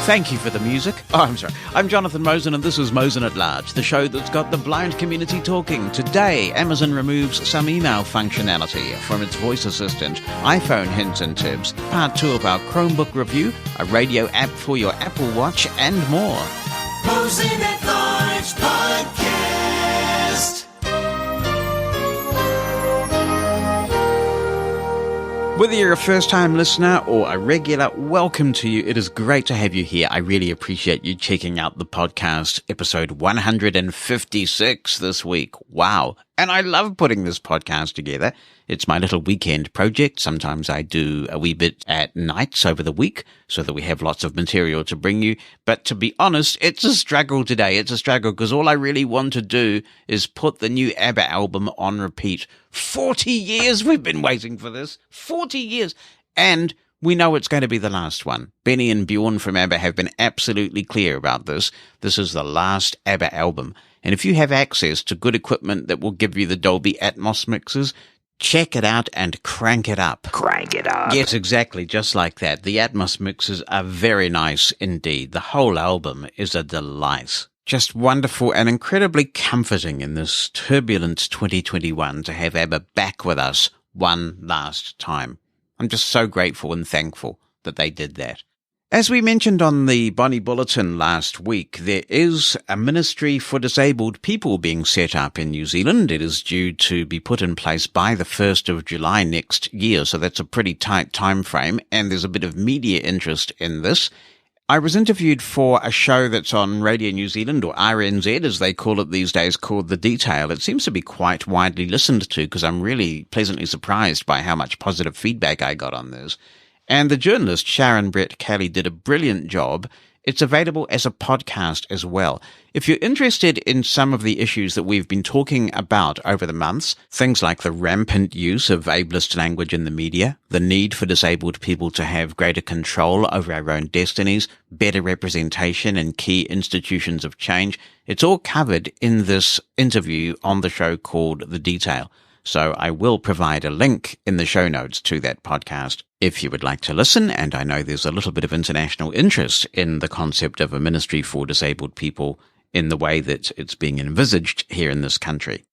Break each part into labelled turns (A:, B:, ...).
A: Thank you for the music. Oh, I'm sorry. I'm Jonathan Mosen, and this is Mosen at Large, the show that's got the blind community talking. Today, Amazon removes some email functionality from its voice assistant, iPhone hints and tips, part 2 of our Chromebook review, a radio app for your Apple Watch, and more.
B: Mosen at Large Podcast.
A: Whether you're a first-time listener or a regular, welcome to you. It is great to have you here. I really appreciate you checking out the podcast, episode 156 this week. Wow. And I love putting this podcast together. It's my little weekend project. Sometimes I do a wee bit at nights over the week so that we have lots of material to bring you. But to be honest, it's a struggle today. It's a struggle because all I really want to do is put the new ABBA album on repeat. 40 years we've been waiting for this. 40 years. And we know it's going to be the last one. Benny and Bjorn from ABBA have been absolutely clear about this. This is the last ABBA album. And if you have access to good equipment that will give you the Dolby Atmos mixes, check it out and crank it up.
B: Crank it up.
A: Yes, exactly, just like that. The Atmos mixes are very nice indeed. The whole album is a delight. Just wonderful and incredibly comforting in this turbulent 2021 to have ABBA back with us one last time. I'm just so grateful and thankful that they did that. As we mentioned on the Bonnie Bulletin last week, there is a ministry for disabled people being set up in New Zealand. It is due to be put in place by the 1st of July next year, so that's a pretty tight time frame, and there's a bit of media interest in this. I was interviewed for a show that's on Radio New Zealand, or RNZ as they call it these days, called The Detail. It seems to be quite widely listened to because I'm really pleasantly surprised by how much positive feedback I got on this. And the journalist Sharon Brett Kelly did a brilliant job. It's available as a podcast as well. If you're interested in some of the issues that we've been talking about over the months, things like the rampant use of ableist language in the media, the need for disabled people to have greater control over our own destinies, better representation in key institutions of change, it's all covered in this interview on the show called The Detail. So I will provide a link in the show notes to that podcast if you would like to listen, and I know there's a little bit of international interest in the concept of a ministry for disabled people in the way that it's being envisaged here in this country.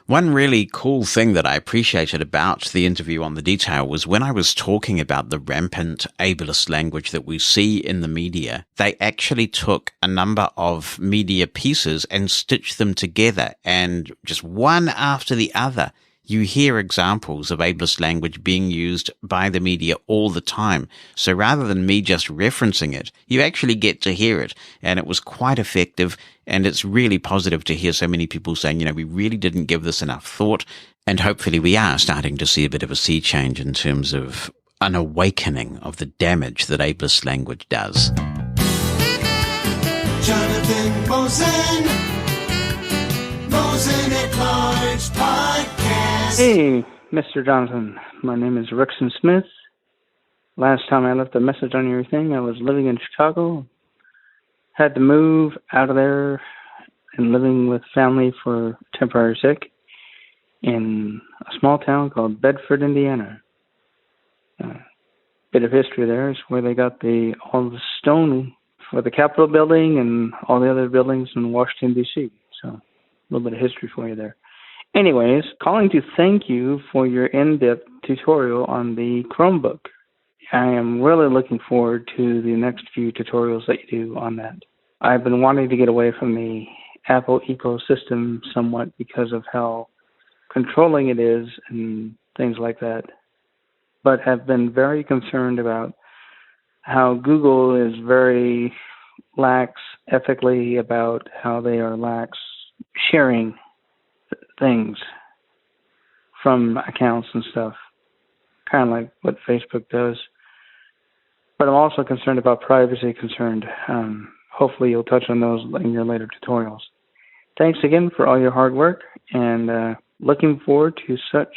A: One really cool thing that I appreciated about the interview on The Detail was when I was talking about the rampant ableist language that we see in the media, they actually took a number of media pieces and stitched them together, and just one after the other, you hear examples of ableist language being used by the media all the time. So rather than me just referencing it, you actually get to hear it. And it was quite effective. And it's really positive to hear so many people saying, we really didn't give this enough thought. And hopefully we are starting to see a bit of a sea change in terms of an awakening of the damage that ableist language does.
B: Jonathan Mosen. Mosen at Large Podcast.
C: Hey, Mr. Jonathan. My name is Rickson Smith. Last time I left a message on your thing, I was living in Chicago. Had to move out of there and living with family for temporary sick in a small town called Bedford, Indiana. Bit of history there is where they got all the stone for the Capitol building and all the other buildings in Washington, D.C. So a little bit of history for you there. Anyways, calling to thank you for your in-depth tutorial on the Chromebook. I am really looking forward to the next few tutorials that you do on that. I've been wanting to get away from the Apple ecosystem somewhat because of how controlling it is and things like that, but have been very concerned about how Google is very lax ethically about how they are lax sharing things from accounts and stuff, kind of like what Facebook does. But I'm also concerned about privacy concerned. Hopefully you'll touch on those in your later tutorials. Thanks again for all your hard work, and looking forward to such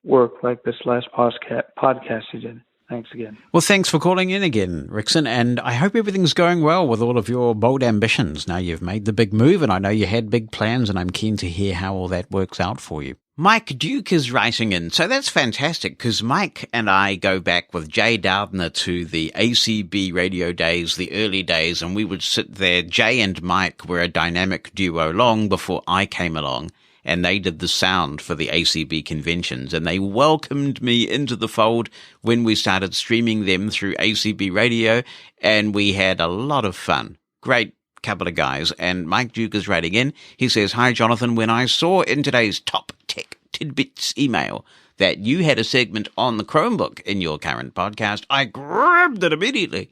C: work like this last podcast you did. Thanks again.
A: Well, thanks for calling in again, Rickson, and I hope everything's going well with all of your bold ambitions. Now you've made the big move, and I know you had big plans, and I'm keen to hear how all that works out for you. Mike Duke is writing in. So that's fantastic because Mike and I go back with Jay Doudna to the ACB radio days, the early days, and we would sit there. Jay and Mike were a dynamic duo long before I came along, and they did the sound for the ACB conventions, and they welcomed me into the fold when we started streaming them through ACB radio, and we had a lot of fun. Great couple of guys. And Mike Duke is writing in. He says, "Hi, Jonathan. When I saw in today's Top Tech Tidbits email that you had a segment on the Chromebook in your current podcast, I grabbed it immediately.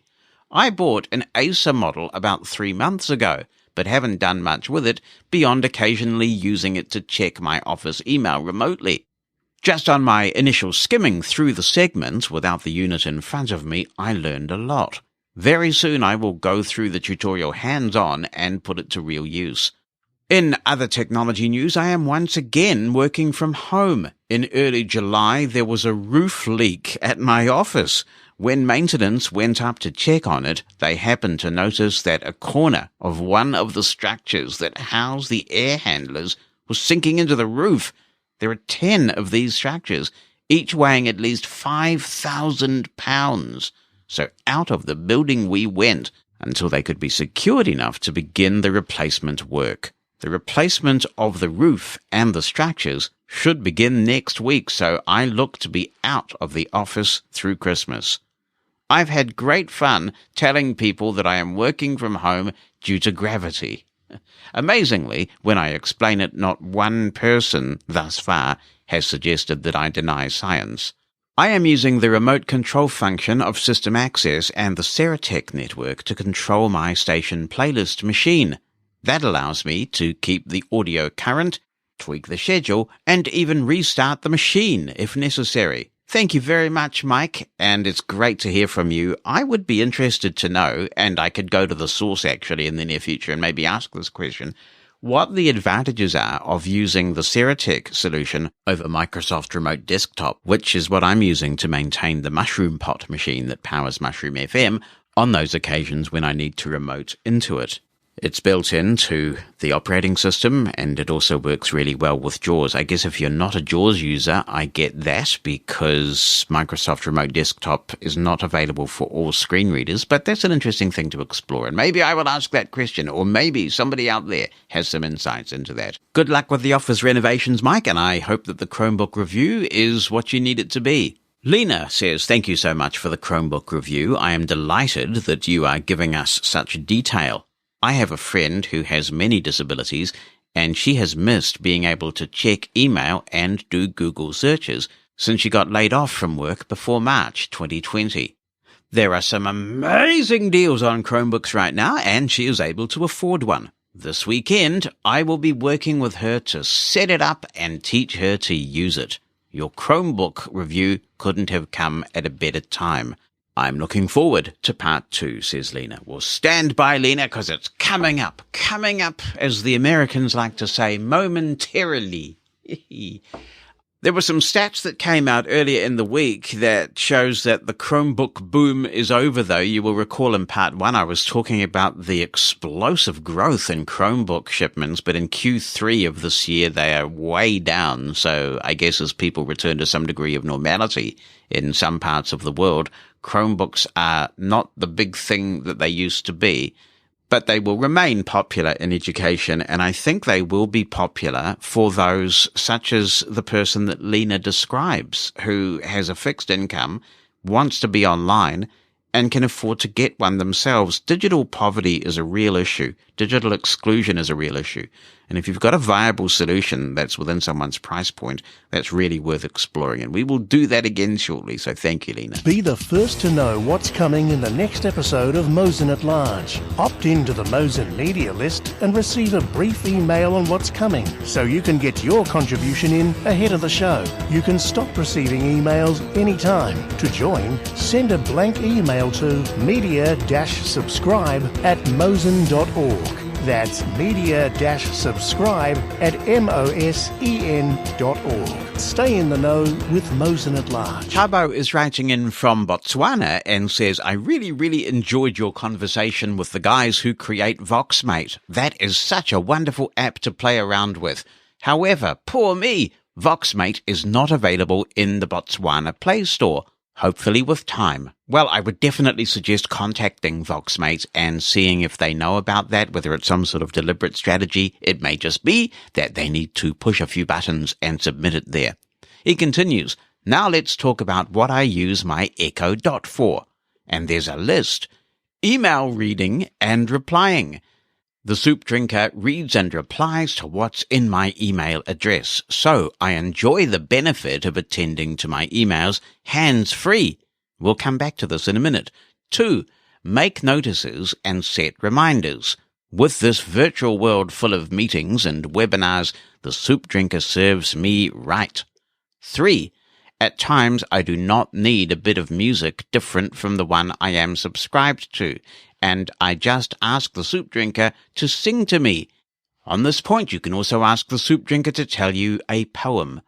A: I bought an Acer model about 3 months ago, but haven't done much with it beyond occasionally using it to check my office email remotely. Just on my initial skimming through the segments without the unit in front of me, I learned a lot. Very soon I will go through the tutorial hands-on and put it to real use. In other technology news, I am once again working from home. In early July, there was a roof leak at my office. When maintenance went up to check on it, they happened to notice that a corner of one of the structures that house the air handlers was sinking into the roof. There are 10 of these structures, each weighing at least 5,000 pounds. So out of the building we went until they could be secured enough to begin the replacement work. The replacement of the roof and the structures should begin next week, so I look to be out of the office through Christmas. I've had great fun telling people that I am working from home due to gravity. Amazingly, when I explain it, not one person thus far has suggested that I deny science. I am using the remote control function of System Access and the Seratech network to control my station playlist machine. That allows me to keep the audio current, tweak the schedule, and even restart the machine if necessary. Thank you very much, Mike, and it's great to hear from you. I would be interested to know, and I could go to the source actually in the near future and maybe ask this question, what the advantages are of using the Seratech solution over Microsoft Remote Desktop, which is what I'm using to maintain the Mushroom Pot machine that powers Mushroom FM on those occasions when I need to remote into it. It's built into the operating system, and it also works really well with JAWS. I guess if you're not a JAWS user, I get that because Microsoft Remote Desktop is not available for all screen readers, but that's an interesting thing to explore, and maybe I will ask that question, or maybe somebody out there has some insights into that. Good luck with the office renovations, Mike, and I hope that the Chromebook review is what you need it to be. Lena says, "Thank you so much for the Chromebook review. I am delighted that you are giving us such detail. I have a friend who has many disabilities, and she has missed being able to check email and do Google searches since she got laid off from work before March 2020. There are some amazing deals on Chromebooks right now, and she is able to afford one. This weekend, I will be working with her to set it up and teach her to use it. Your Chromebook review couldn't have come at a better time. I'm looking forward to part 2, says Lena. Well, stand by, Lena, because it's coming up, as the Americans like to say, momentarily. There were some stats that came out earlier in the week that shows that the Chromebook boom is over, though. You will recall in part 1 I was talking about the explosive growth in Chromebook shipments, but in Q3 of this year they are way down. So I guess as people return to some degree of normality in some parts of the world, Chromebooks are not the big thing that they used to be, but they will remain popular in education, and I think they will be popular for those such as the person that Lena describes, who has a fixed income, wants to be online, and can afford to get one themselves. Digital poverty is a real issue. Digital exclusion is a real issue. And if you've got a viable solution that's within someone's price point, that's really worth exploring. And we will do that again shortly. So thank you, Lena.
D: Be the first to know what's coming in the next episode of Mosen at Large. Opt into the Mosen media list and receive a brief email on what's coming, so you can get your contribution in ahead of the show. You can stop receiving emails anytime. To join, send a blank email to media-subscribe@mosen.org. That's media-subscribe@mosen.org. Stay in the know with Mosen at Large.
A: Tabo is writing in from Botswana and says, I really enjoyed your conversation with the guys who create Voxmate. That is such a wonderful app to play around with. However, poor me, Voxmate is not available in the Botswana Play Store, hopefully with time. Well, I would definitely suggest contacting Voxmate and seeing if they know about that, whether it's some sort of deliberate strategy. It may just be that they need to push a few buttons and submit it there. He continues, now let's talk about what I use my Echo Dot for. And there's a list. Email reading and replying. The Soup Drinker reads and replies to what's in my email address, so I enjoy the benefit of attending to my emails hands-free. We'll come back to this in a minute. 2. Make notices and set reminders. With this virtual world full of meetings and webinars, the Soup Drinker serves me right. 3. At times, I do not need a bit of music different from the one I am subscribed to, and I just ask the Soup Drinker to sing to me. On this point, you can also ask the Soup Drinker to tell you a poem.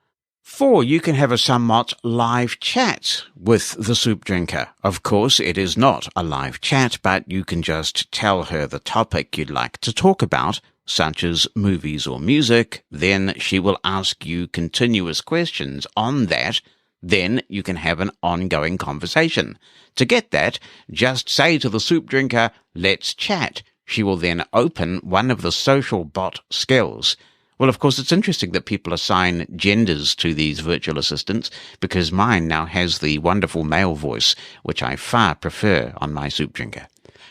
A: 4. You can have a somewhat live chat with the Soup Drinker. Of course, it is not a live chat, but you can just tell her the topic you'd like to talk about, such as movies or music. Then she will ask you continuous questions on that. Then you can have an ongoing conversation. To get that, just say to the Soup Drinker, let's chat. She will then open one of the social bot skills. Well, of course, it's interesting that people assign genders to these virtual assistants, because mine now has the wonderful male voice, which I far prefer on my Soup Drinker.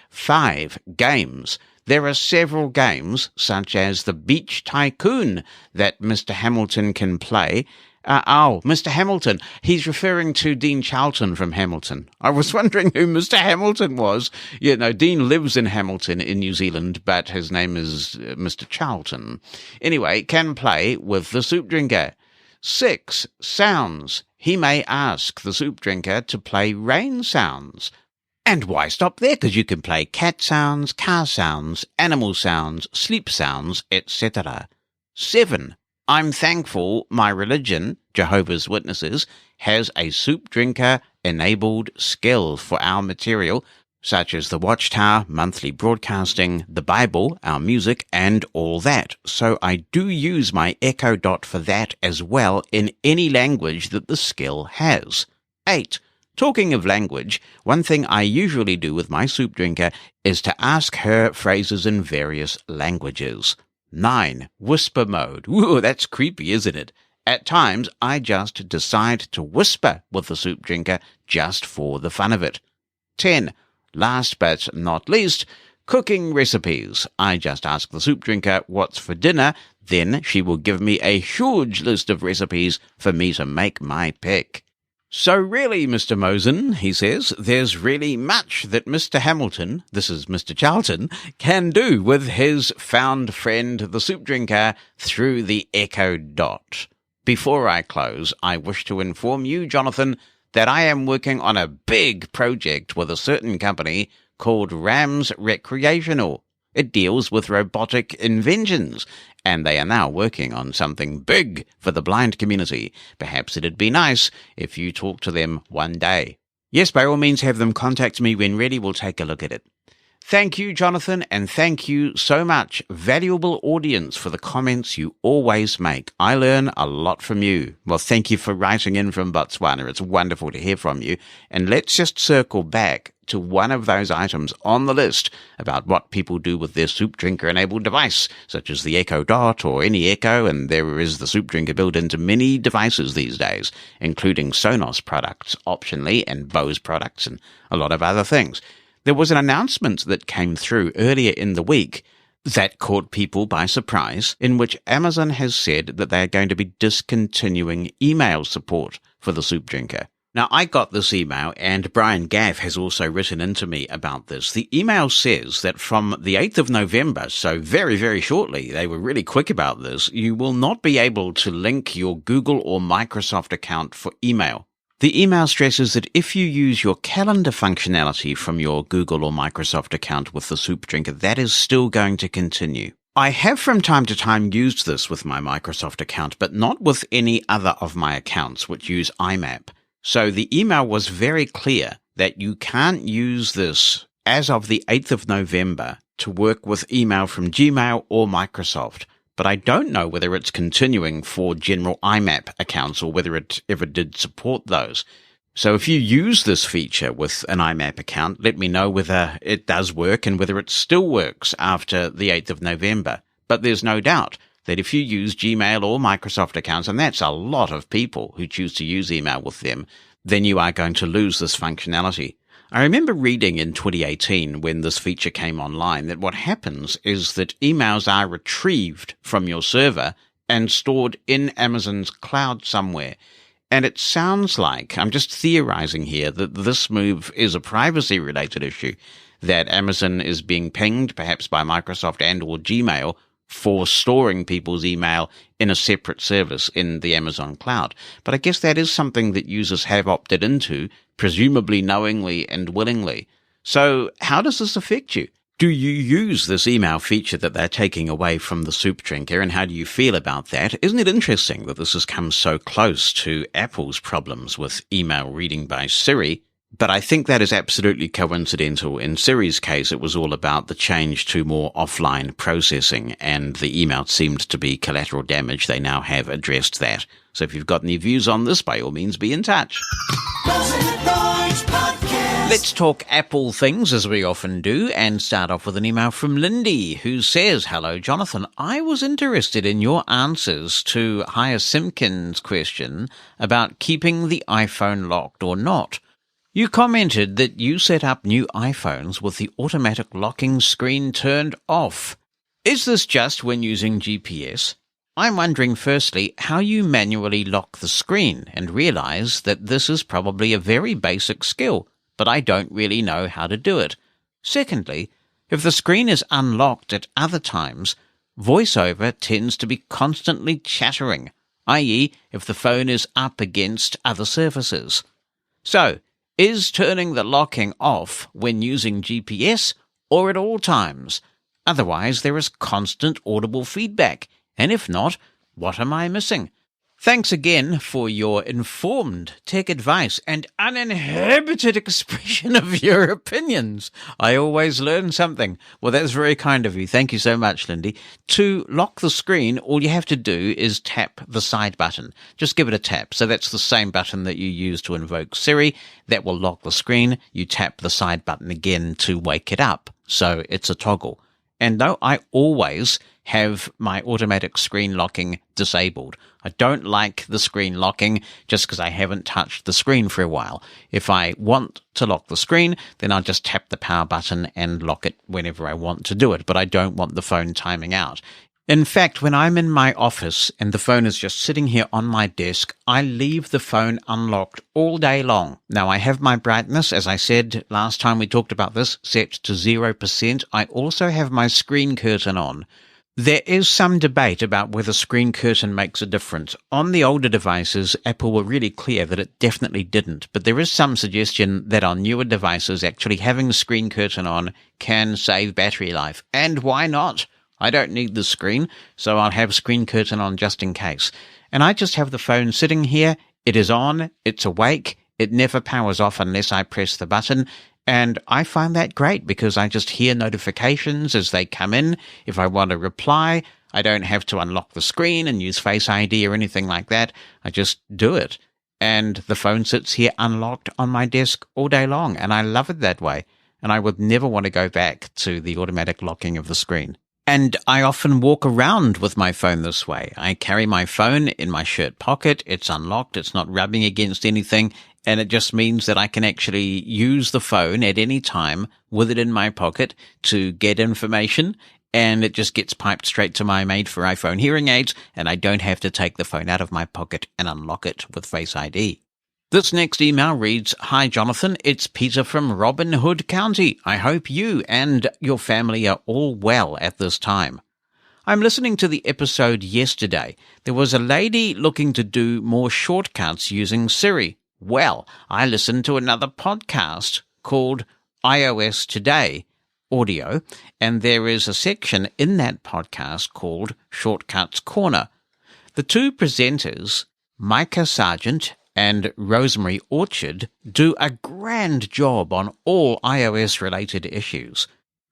A: 5. Games. There are several games, such as the Beach Tycoon, that Mr. Hamilton can play. Mr. Hamilton. He's referring to Dean Charlton from Hamilton. I was wondering who Mr. Hamilton was. Dean lives in Hamilton in New Zealand, but his name is Mr. Charlton. Anyway, can play with the Soup Drinker. 6. Sounds. He may ask the Soup Drinker to play rain sounds. And why stop there? Because you can play cat sounds, car sounds, animal sounds, sleep sounds, etc. 7. I'm thankful my religion, Jehovah's Witnesses, has a Soup Drinker-enabled skill for our material, such as the Watchtower, monthly broadcasting, the Bible, our music, and all that. So I do use my Echo Dot for that as well in any language that the skill has. 8. Talking of language, one thing I usually do with my Soup Drinker is to ask her phrases in various languages. 9. Whisper mode. Ooh, that's creepy, isn't it? At times, I just decide to whisper with the Soup Drinker just for the fun of it. 10. Last but not least, cooking recipes. I just ask the Soup Drinker what's for dinner, then she will give me a huge list of recipes for me to make my pick. So really, Mr. Mosen, he says, there's really much that Mr. Hamilton, this is Mr. Charlton, can do with his found friend, the Soup Drinker, through the Echo Dot. Before I close, I wish to inform you, Jonathan, that I am working on a big project with a certain company called Rams Recreational. It deals with robotic inventions, and they are now working on something big for the blind community. Perhaps it'd be nice if you talk to them one day. Yes, by all means, have them contact me when ready. We'll take a look at it. Thank you, Jonathan, and thank you so much, valuable audience, for the comments you always make. I learn a lot from you. Well, thank you for writing in from Botswana. It's wonderful to hear from you. And let's just circle back to one of those items on the list about what people do with their Soup Drinker-enabled device, such as the Echo Dot or any Echo, and there is the Soup Drinker built into many devices these days, including Sonos products, optionally, and Bose products, and a lot of other things. There was an announcement that came through earlier in the week that caught people by surprise, in which Amazon has said that they are going to be discontinuing email support for the Soup Drinker. Now, I got this email, and Brian Gaff has also written into me about this. The email says that from the 8th of November, so very, very shortly, they were really quick about this, you will not be able to link your Google or Microsoft account for email. The email stresses that if you use your calendar functionality from your Google or Microsoft account with the Soup Drinker, that is still going to continue. I have from time to time used this with my Microsoft account, but not with any other of my accounts which use IMAP. So the email was very clear that you can't use this as of the 8th of November to work with email from Gmail or Microsoft. but I don't know whether it's continuing for general IMAP accounts or whether it ever did support those. So if you use this feature with an IMAP account, let me know whether it does work and whether it still works after the 8th of November. But there's no doubt that if you use Gmail or Microsoft accounts, and that's a lot of people who choose to use email with them, then you are going to lose this functionality. I remember reading in 2018 when this feature came online that what happens is that emails are retrieved from your server and stored in Amazon's cloud somewhere. And it sounds like, I'm just theorizing here, that this move is a privacy-related issue, that Amazon is being pinged, perhaps by Microsoft and or Gmail, for storing people's email in a separate service in the Amazon cloud. But I guess that is something that users have opted into, presumably knowingly and willingly. So how does this affect you? Do you use this email feature that they're taking away from the soup drinker, and how do you feel about that? Isn't it interesting that this has come so close to Apple's problems with email reading by Siri? But I think that is absolutely coincidental. In Siri's case, it was all about the change to more offline processing, and the email seemed to be collateral damage. They now have addressed that. So if you've got any views on this, by all means, be in touch. Let's talk Apple things, as we often do, and start off with an email from Lindy, who says, "Hello, Jonathan. I was interested in your answers to Haya Simpkins' question about keeping the iPhone locked or not. You commented that you set up new iPhones with the automatic locking screen turned off. Is this just when using GPS? I'm wondering, firstly, how you manually lock the screen, and realize that this is probably a very basic skill, but I don't really know how to do it. Secondly, if the screen is unlocked at other times, VoiceOver tends to be constantly chattering, i.e. if the phone is up against other surfaces. So, is turning the locking off when using GPS or at all times? Otherwise, there is constant audible feedback, and if not, what am I missing? Thanks again for your informed tech advice and uninhibited expression of your opinions. I always learn something. Well, that's very kind of you. Thank you so much, Lindy. To lock the screen, all you have to do is tap the side button. Just give it a tap. So that's the same button that you use to invoke Siri. That will lock the screen. You tap the side button again to wake it up. So it's a toggle. And no, I always have my automatic screen locking disabled. I don't like the screen locking just because I haven't touched the screen for a while. If I want to lock the screen, then I'll just tap the power button and lock it whenever I want to do it, but I don't want the phone timing out. In fact, when I'm in my office and the phone is just sitting here on my desk, I leave the phone unlocked all day long. Now, I have my brightness, as I said last time we talked about this, set to 0%. I also have my screen curtain on. There is some debate about whether screen curtain makes a difference. On the older devices, Apple were really clear that it definitely didn't, but there is some suggestion that on newer devices, actually having the screen curtain on can save battery life. And why not? I don't need the screen, so I'll have screen curtain on just in case. And I just have the phone sitting here. It is on. It's awake. It never powers off unless I press the button. And I find that great because I just hear notifications as they come in. If I want to reply, I don't have to unlock the screen and use Face ID or anything like that. I just do it. And the phone sits here unlocked on my desk all day long. And I love it that way. And I would never want to go back to the automatic locking of the screen. And I often walk around with my phone this way. I carry my phone in my shirt pocket. It's unlocked. It's not rubbing against anything. And it just means that I can actually use the phone at any time with it in my pocket to get information. And it just gets piped straight to my made for iPhone hearing aids. And I don't have to take the phone out of my pocket and unlock it with Face ID. This next email reads, "Hi, Jonathan. It's Peter from Robin Hood County. I hope you and your family are all well at this time. I'm listening to the episode yesterday. There was a lady looking to do more shortcuts using Siri. Well, I listened to another podcast called iOS Today Audio, and there is a section in that podcast called Shortcuts Corner. The two presenters, Micah Sargent and Rosemary Orchard, do a grand job on all iOS-related issues.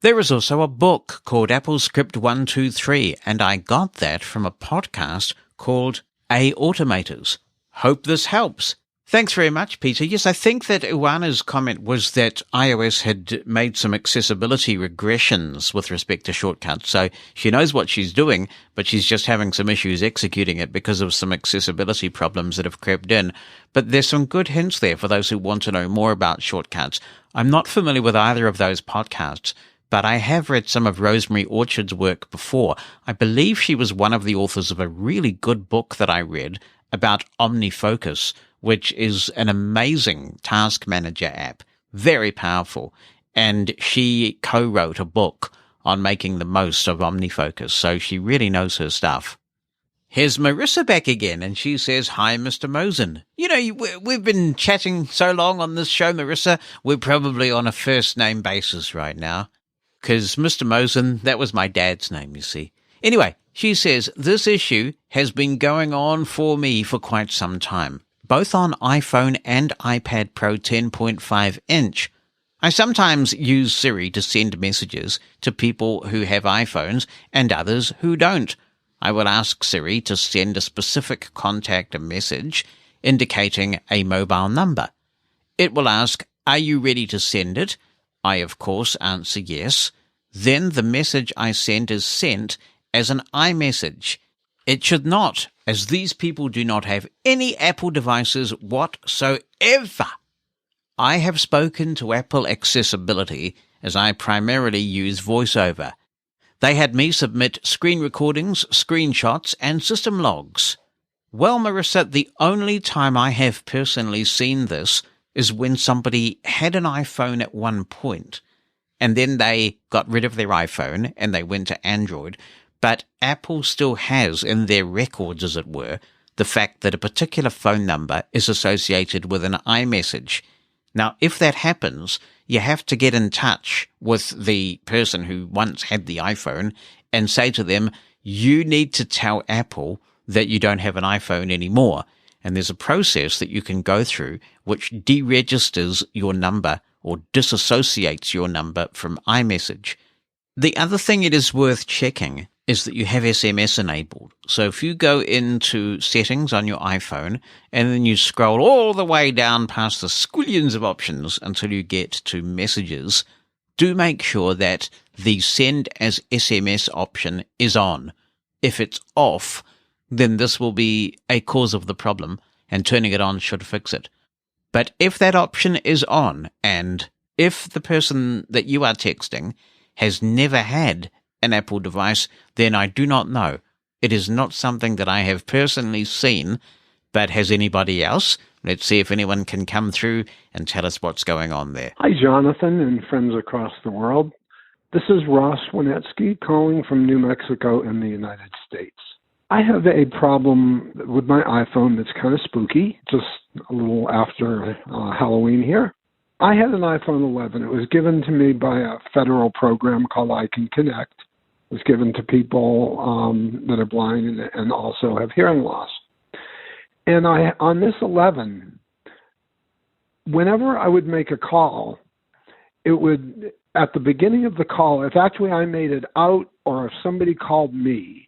A: There is also a book called Apple Script 123, and I got that from a podcast called A Automators. Hope this helps. Thanks very much, Peter. Yes, I think that Iwana's comment was that iOS had made some accessibility regressions with respect to shortcuts. So she knows what she's doing, but she's just having some issues executing it because of some accessibility problems that have crept in. But there's some good hints there for those who want to know more about shortcuts. I'm not familiar with either of those podcasts, but I have read some of Rosemary Orchard's work before. I believe she was one of the authors of a really good book that I read about OmniFocus, which is an amazing task manager app, very powerful. And she co-wrote a book on making the most of OmniFocus, so she really knows her stuff. Here's Marissa back again, and she says, "Hi, Mr. Mosen. You know, we've been chatting so long on this show, Marissa, we're probably on a first-name basis right now. Because Mr. Mosen, that was my dad's name, you see. Anyway, she says, this issue has been going on for me for quite some time, both on iPhone and iPad Pro 10.5-inch. I sometimes use Siri to send messages to people who have iPhones and others who don't. I will ask Siri to send a specific contact a message indicating a mobile number. It will ask, "Are you ready to send it?" I, of course, answer yes. Then the message I send is sent as an iMessage. It should not, as these people do not have any Apple devices whatsoever. I have spoken to Apple Accessibility, as I primarily use VoiceOver. They had me submit screen recordings, screenshots, and system logs. Well, Marissa, the only time I have personally seen this is when somebody had an iPhone at one point, and then they got rid of their iPhone and they went to Android, but Apple still has in their records, as it were, the fact that a particular phone number is associated with an iMessage. Now, if that happens, you have to get in touch with the person who once had the iPhone and say to them, you need to tell Apple that you don't have an iPhone anymore. And there's a process that you can go through which deregisters your number or disassociates your number from iMessage. The other thing it is worth checking is that you have SMS enabled. So if you go into settings on your iPhone and then you scroll all the way down past the squillions of options until you get to messages, do make sure that the send as SMS option is on. If it's off, then this will be a cause of the problem, and turning it on should fix it. But if that option is on, and if the person that you are texting has never had an Apple device, then I do not know. It is not something that I have personally seen, but has anybody else? Let's see if anyone can come through and tell us what's going on there.
E: Hi, Jonathan and friends across the world. This is Ross Winetsky calling from New Mexico in the United States. I have a problem with my iPhone that's kind of spooky, just a little after Halloween here. I had an iPhone 11. It was given to me by a federal program called I Can Connect. It was given to people that are blind and also have hearing loss. And on this 11, whenever I would make a call, it would, at the beginning of the call, if actually I made it out or if somebody called me,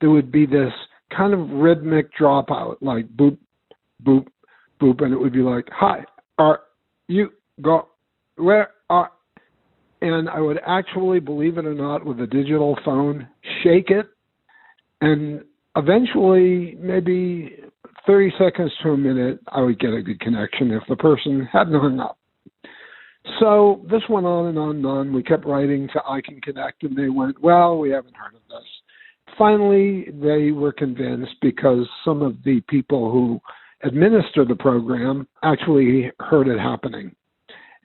E: there would be this kind of rhythmic dropout, like boop, boop, boop, and it would be like, hi, are you go, where are, and I would actually, believe it or not, with a digital phone, shake it, and eventually, maybe 30 seconds to a minute, I would get a good connection if the person hadn't hung up. So this went on and on and on. We kept writing to I Can Connect, and they went, well, we haven't heard of this. Finally, they were convinced because some of the people who administer the program actually heard it happening.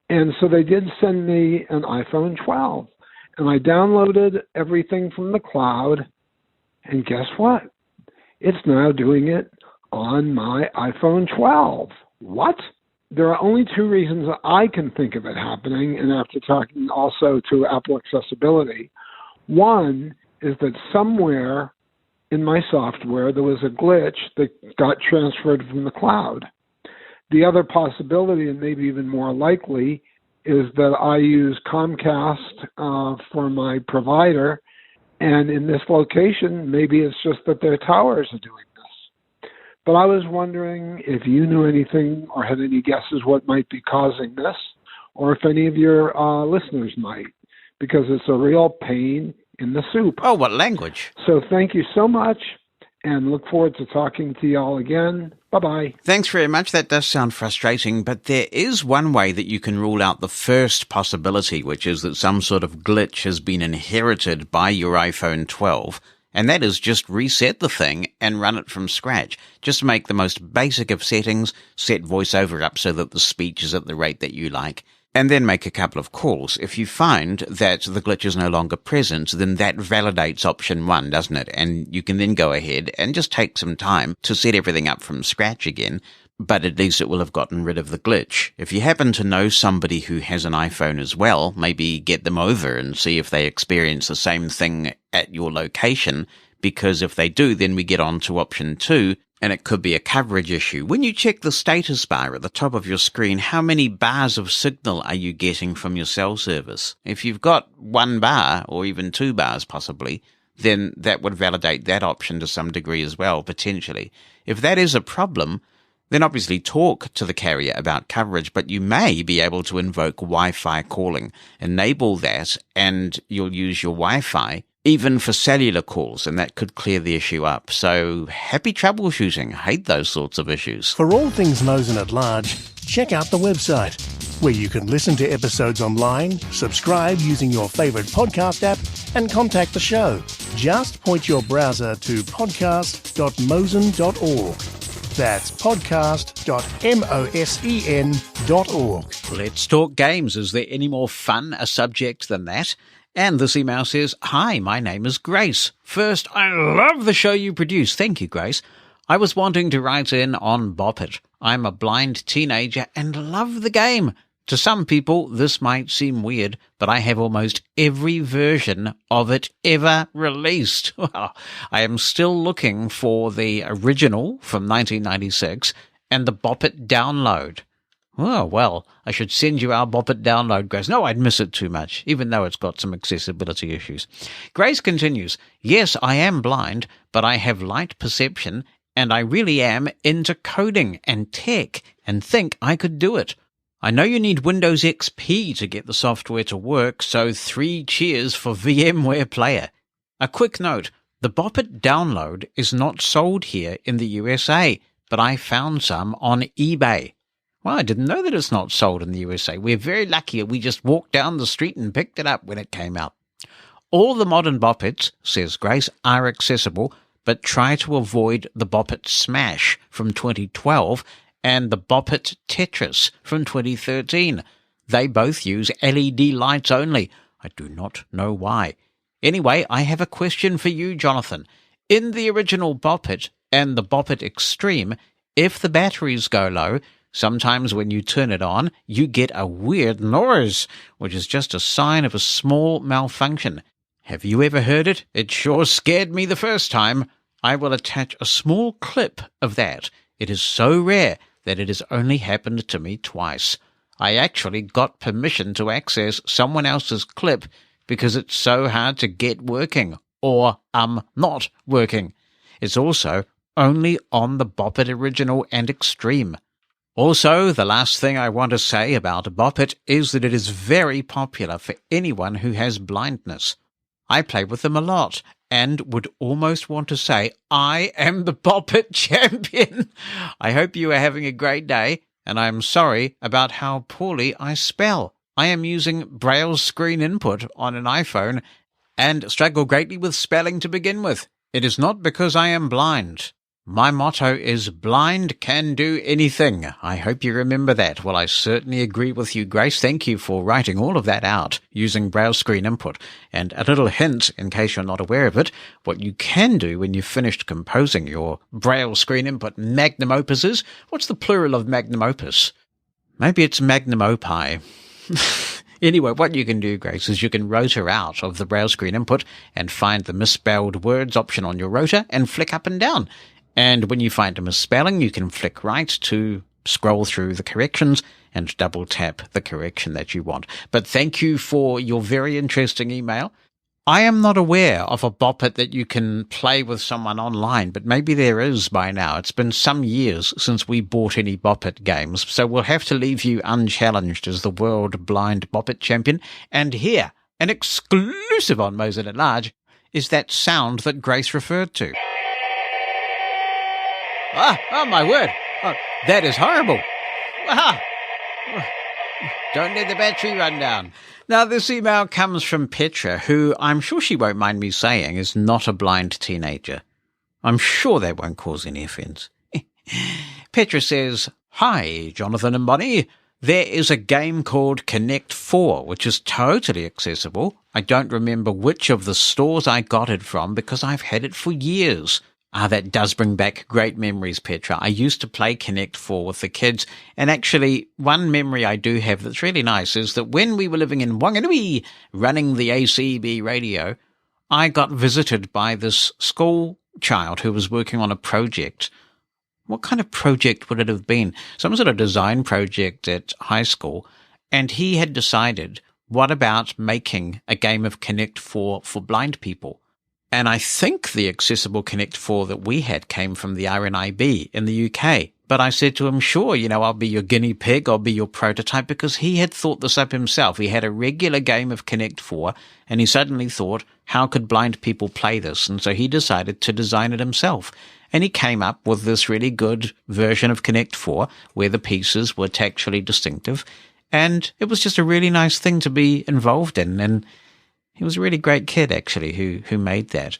E: And so they did send me an iPhone 12. And I downloaded everything from the cloud. And guess what? It's now doing it on my iPhone 12. What? There are only two reasons that I can think of it happening, and after talking also to Apple Accessibility. One is that somewhere in my software there was a glitch that got transferred from the cloud. The other possibility, and maybe even more likely, is that I use Comcast for my provider, and in this location, maybe it's just that their towers are doing this. But I was wondering if you knew anything or had any guesses what might be causing this, or if any of your listeners might, because it's a real pain in the soup.
A: Oh, what language?
E: So thank you so much, and look forward to talking to y'all again. Bye-bye.
A: Thanks very much. That does sound frustrating, but there is one way that you can rule out the first possibility, which is that some sort of glitch has been inherited by your iPhone 12, and that is just reset the thing and run it from scratch. Just make the most basic of settings, set VoiceOver up so that the speech is at the rate that you like, and then make a couple of calls. If you find that the glitch is no longer present, then that validates option 1, doesn't it? And you can then go ahead and just take some time to set everything up from scratch again, but at least it will have gotten rid of the glitch. If you happen to know somebody who has an iPhone as well, maybe get them over and see if they experience the same thing at your location, because if they do, then we get on to option 2, and it could be a coverage issue. When you check the status bar at the top of your screen, how many bars of signal are you getting from your cell service? If you've got 1 bar, or even 2 bars possibly, then that would validate that option to some degree as well, potentially. If that is a problem, then obviously talk to the carrier about coverage, but you may be able to invoke Wi-Fi calling. Enable that, and you'll use your Wi-Fi even for cellular calls, and that could clear the issue up. So happy troubleshooting. Hate those sorts of issues.
D: For all things Mosen at Large, check out the website, where you can listen to episodes online, subscribe using your favourite podcast app, and contact the show. Just point your browser to podcast.mosen.org. That's podcast.mosen.org.
A: Let's talk games. Is there any more fun a subject than that? And this email says, "Hi, my name is Grace. First, I love the show you produce." Thank you, Grace. "I was wanting to write in on Bop It. I'm a blind teenager and love the game. To some people, this might seem weird, but I have almost every version of it ever released. Well, I am still looking for the original from 1996 and the Bop It download." Oh, well, I should send you our Bop It download, Grace. No, I'd miss it too much, even though it's got some accessibility issues. Grace continues, "Yes, I am blind, but I have light perception, and I really am into coding and tech, and think I could do it. I know you need Windows XP to get the software to work, so 3 cheers for VMware Player. A quick note, the Bop It download is not sold here in the USA, but I found some on eBay." Well, I didn't know that it's not sold in the USA. We're very lucky. We just walked down the street and picked it up when it came out. "All the modern Bop Its," says Grace, "are accessible, but try to avoid the Bop It Smash from 2012 and the Bop It Tetris from 2013. They both use LED lights only. I do not know why. Anyway, I have a question for you, Jonathan. In the original Bop It and the Bop It Extreme, if the batteries go low, sometimes when you turn it on, you get a weird noise, which is just a sign of a small malfunction. Have you ever heard it? It sure scared me the first time. I will attach a small clip of that. It is so rare that it has only happened to me twice. I actually got permission to access someone else's clip because it's so hard to get working, or not working. It's also only on the Bop It Original and Extreme. Also, the last thing I want to say about Bop It is that it is very popular for anyone who has blindness. I play with them a lot, and would almost want to say, I am the Bop It champion. I hope you are having a great day, and I am sorry about how poorly I spell. I am using Braille screen input on an iPhone, and struggle greatly with spelling to begin with. It is not because I am blind. My motto is blind can do anything. I hope you remember that. Well, I certainly agree with you, Grace. Thank you for writing all of that out using Braille screen input. And a little hint, in case you're not aware of it, what you can do when you've finished composing your Braille screen input magnum opuses. What's the plural of magnum opus? Maybe it's magnum opie. Anyway, what you can do, Grace, is you can rotor out of the Braille screen input and find the misspelled words option on your rotor and flick up and down. And when you find a misspelling, you can flick right to scroll through the corrections and double tap the correction that you want. But thank you for your very interesting email. I am not aware of a Bop It that you can play with someone online, but maybe there is by now. It's been some years since we bought any Bop It games, so we'll have to leave you unchallenged as the World Blind Bop It champion. And here, an exclusive on Mosen at Large, is that sound that Grace referred to. Oh my word. Oh, that is horrible. Ah. Don't let the battery run down. Now, this email comes from Petra, who I'm sure she won't mind me saying is not a blind teenager. I'm sure that won't cause any offence. Petra says, "Hi, Jonathan and Bonnie. There is a game called Connect 4, which is totally accessible. I don't remember which of the stores I got it from because I've had it for years." That does bring back great memories, Petra. I used to play Connect 4 with the kids, and actually one memory I do have that's really nice is that when we were living in Wanganui, running the ACB radio, I got visited by this school child who was working on a project. What kind of project would it have been? Some sort of design project at high school, and he had decided, what about making a game of Connect 4 for blind people? And I think the accessible Connect 4 that we had came from the RNIB in the UK. But I said to him, sure, I'll be your guinea pig, I'll be your prototype, because he had thought this up himself. He had a regular game of Connect 4, and he suddenly thought, how could blind people play this? And so he decided to design it himself. And he came up with this really good version of Connect 4, where the pieces were tactually distinctive. And it was just a really nice thing to be involved in, and he was a really great kid, actually, who made that.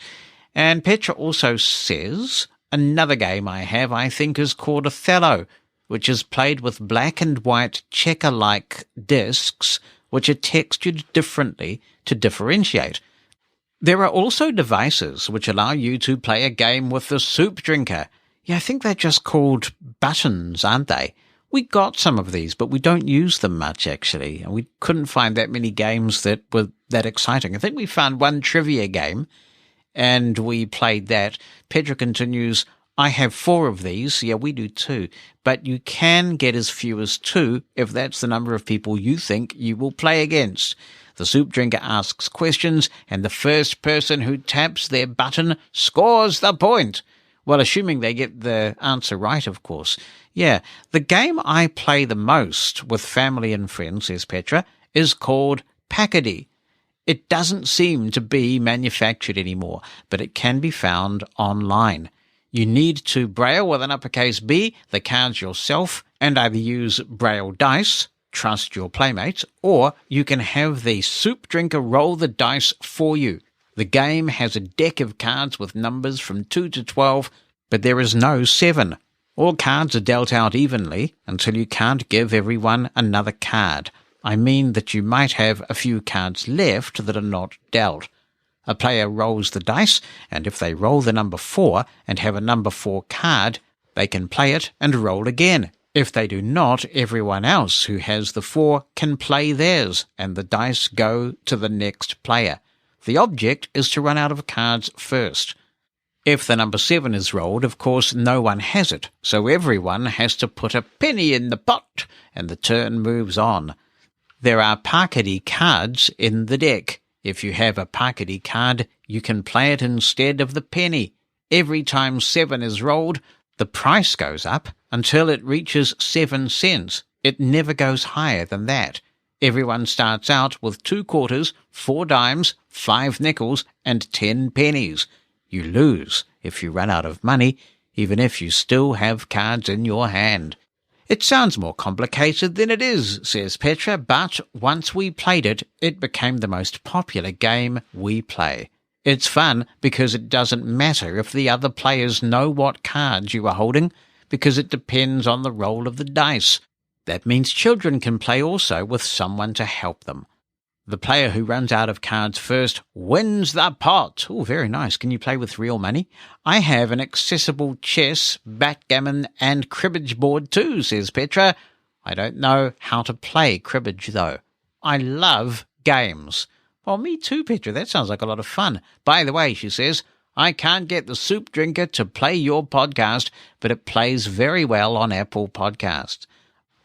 A: And Petra also says, another game I have, I think, is called Othello, which is played with black and white checker-like discs, which are textured differently to differentiate. There are also devices which allow you to play a game with the soup drinker. Yeah, I think they're just called buttons, aren't they? We got some of these, but we don't use them much, actually. And we couldn't find that many games that were that exciting. I think we found one trivia game, and we played that. Petra continues, I have 4 of these. Yeah, we do too. But you can get as few as 2 if that's the number of people you think you will play against. The soup drinker asks questions, and the first person who taps their button scores the point. Well, assuming they get the answer right, of course. Yeah, the game I play the most with family and friends, says Petra, is called Packady. It doesn't seem to be manufactured anymore, but it can be found online. You need to braille with an uppercase B the cards yourself and either use braille dice, trust your playmates, or you can have the soup drinker roll the dice for you. The game has a deck of cards with numbers from 2 to 12, but there is no 7. All cards are dealt out evenly until you can't give everyone another card. I mean that you might have a few cards left that are not dealt. A player rolls the dice, and if they roll the number 4 and have a number 4 card, they can play it and roll again. If they do not, everyone else who has the 4 can play theirs, and the dice go to the next player. The object is to run out of cards first. If the number 7 is rolled, of course, no one has it, so everyone has to put a penny in the pot, and the turn moves on. There are Packady cards in the deck. If you have a Packady card, you can play it instead of the penny. Every time 7 is rolled, the price goes up until it reaches 7 cents. It never goes higher than that. Everyone starts out with 2 quarters, 4 dimes, 5 nickels, and 10 pennies. You lose if you run out of money, even if you still have cards in your hand. It sounds more complicated than it is, says Petra, but once we played it, it became the most popular game we play. It's fun because it doesn't matter if the other players know what cards you are holding, because it depends on the roll of the dice. That means children can play also with someone to help them. The player who runs out of cards first wins the pot. Oh, very nice. Can you play with real money? I have an accessible chess, backgammon, and cribbage board too, says Petra. I don't know how to play cribbage, though. I love games. Well, me too, Petra. That sounds like a lot of fun. By the way, she says, I can't get the Soup Drinker to play your podcast, but it plays very well on Apple Podcasts.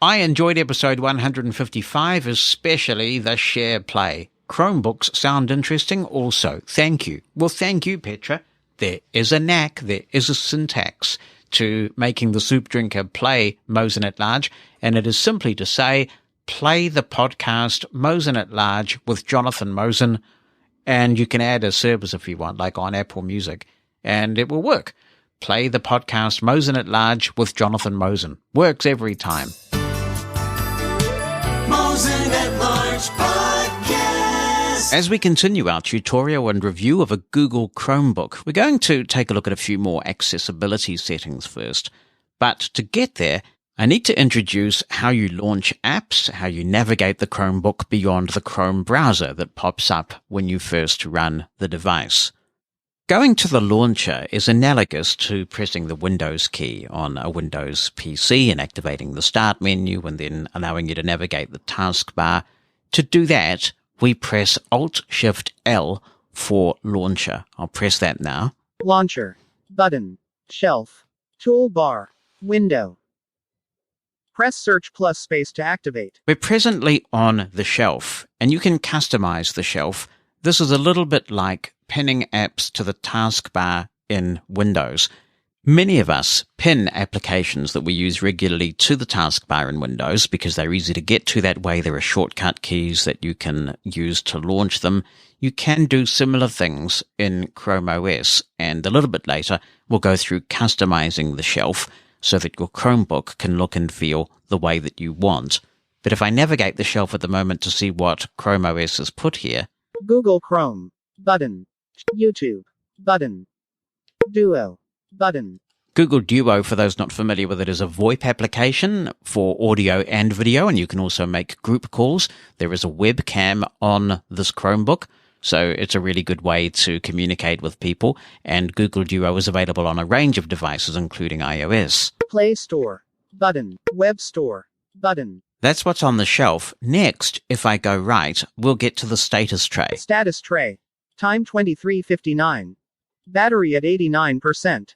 A: I enjoyed episode 155, especially the share play. Chromebooks sound interesting also. Thank you. Well, thank you, Petra. There is a knack, there is a syntax to making the Soup Drinker play Mosen at Large, and it is simply to say, play the podcast Mosen at Large with Jonathan Mosen, and you can add a service if you want, like on Apple Music, and it will work. Play the podcast Mosen at Large with Jonathan Mosen. Works every time.
B: Mosen at Large Podcast.
A: As we continue our tutorial and review of a Google Chromebook, we're going to take a look at a few more accessibility settings first. But to get there, I need to introduce how you launch apps, how you navigate the Chromebook beyond the Chrome browser that pops up when you first run the device. Going to the launcher is analogous to pressing the Windows key on a Windows PC and activating the Start menu and then allowing you to navigate the taskbar. To do that, we press Alt-Shift-L for Launcher. I'll press that now.
F: Launcher. Button. Shelf. Toolbar. Window. Press Search plus space to activate.
A: We're presently on the shelf, and you can customize the shelf. This is a little bit like pinning apps to the taskbar in Windows. Many of us pin applications that we use regularly to the taskbar in Windows because they're easy to get to that way. There are shortcut keys that you can use to launch them. You can do similar things in Chrome OS, and a little bit later we'll go through customizing the shelf so that your Chromebook can look and feel the way that you want. But if I navigate the shelf at the moment to see what Chrome OS has put here,
F: Google Chrome. Button. YouTube. Button. Duo. Button.
A: Google Duo, for those not familiar with it, is a VoIP application for audio and video, and you can also make group calls. There is a webcam on this Chromebook, so it's a really good way to communicate with people, and Google Duo is available on a range of devices, including iOS.
F: Play Store. Button. Web Store. Button.
A: That's what's on the shelf. Next, if I go right, we'll get to the status tray.
F: Status tray. Time 23:59. Battery at 89%.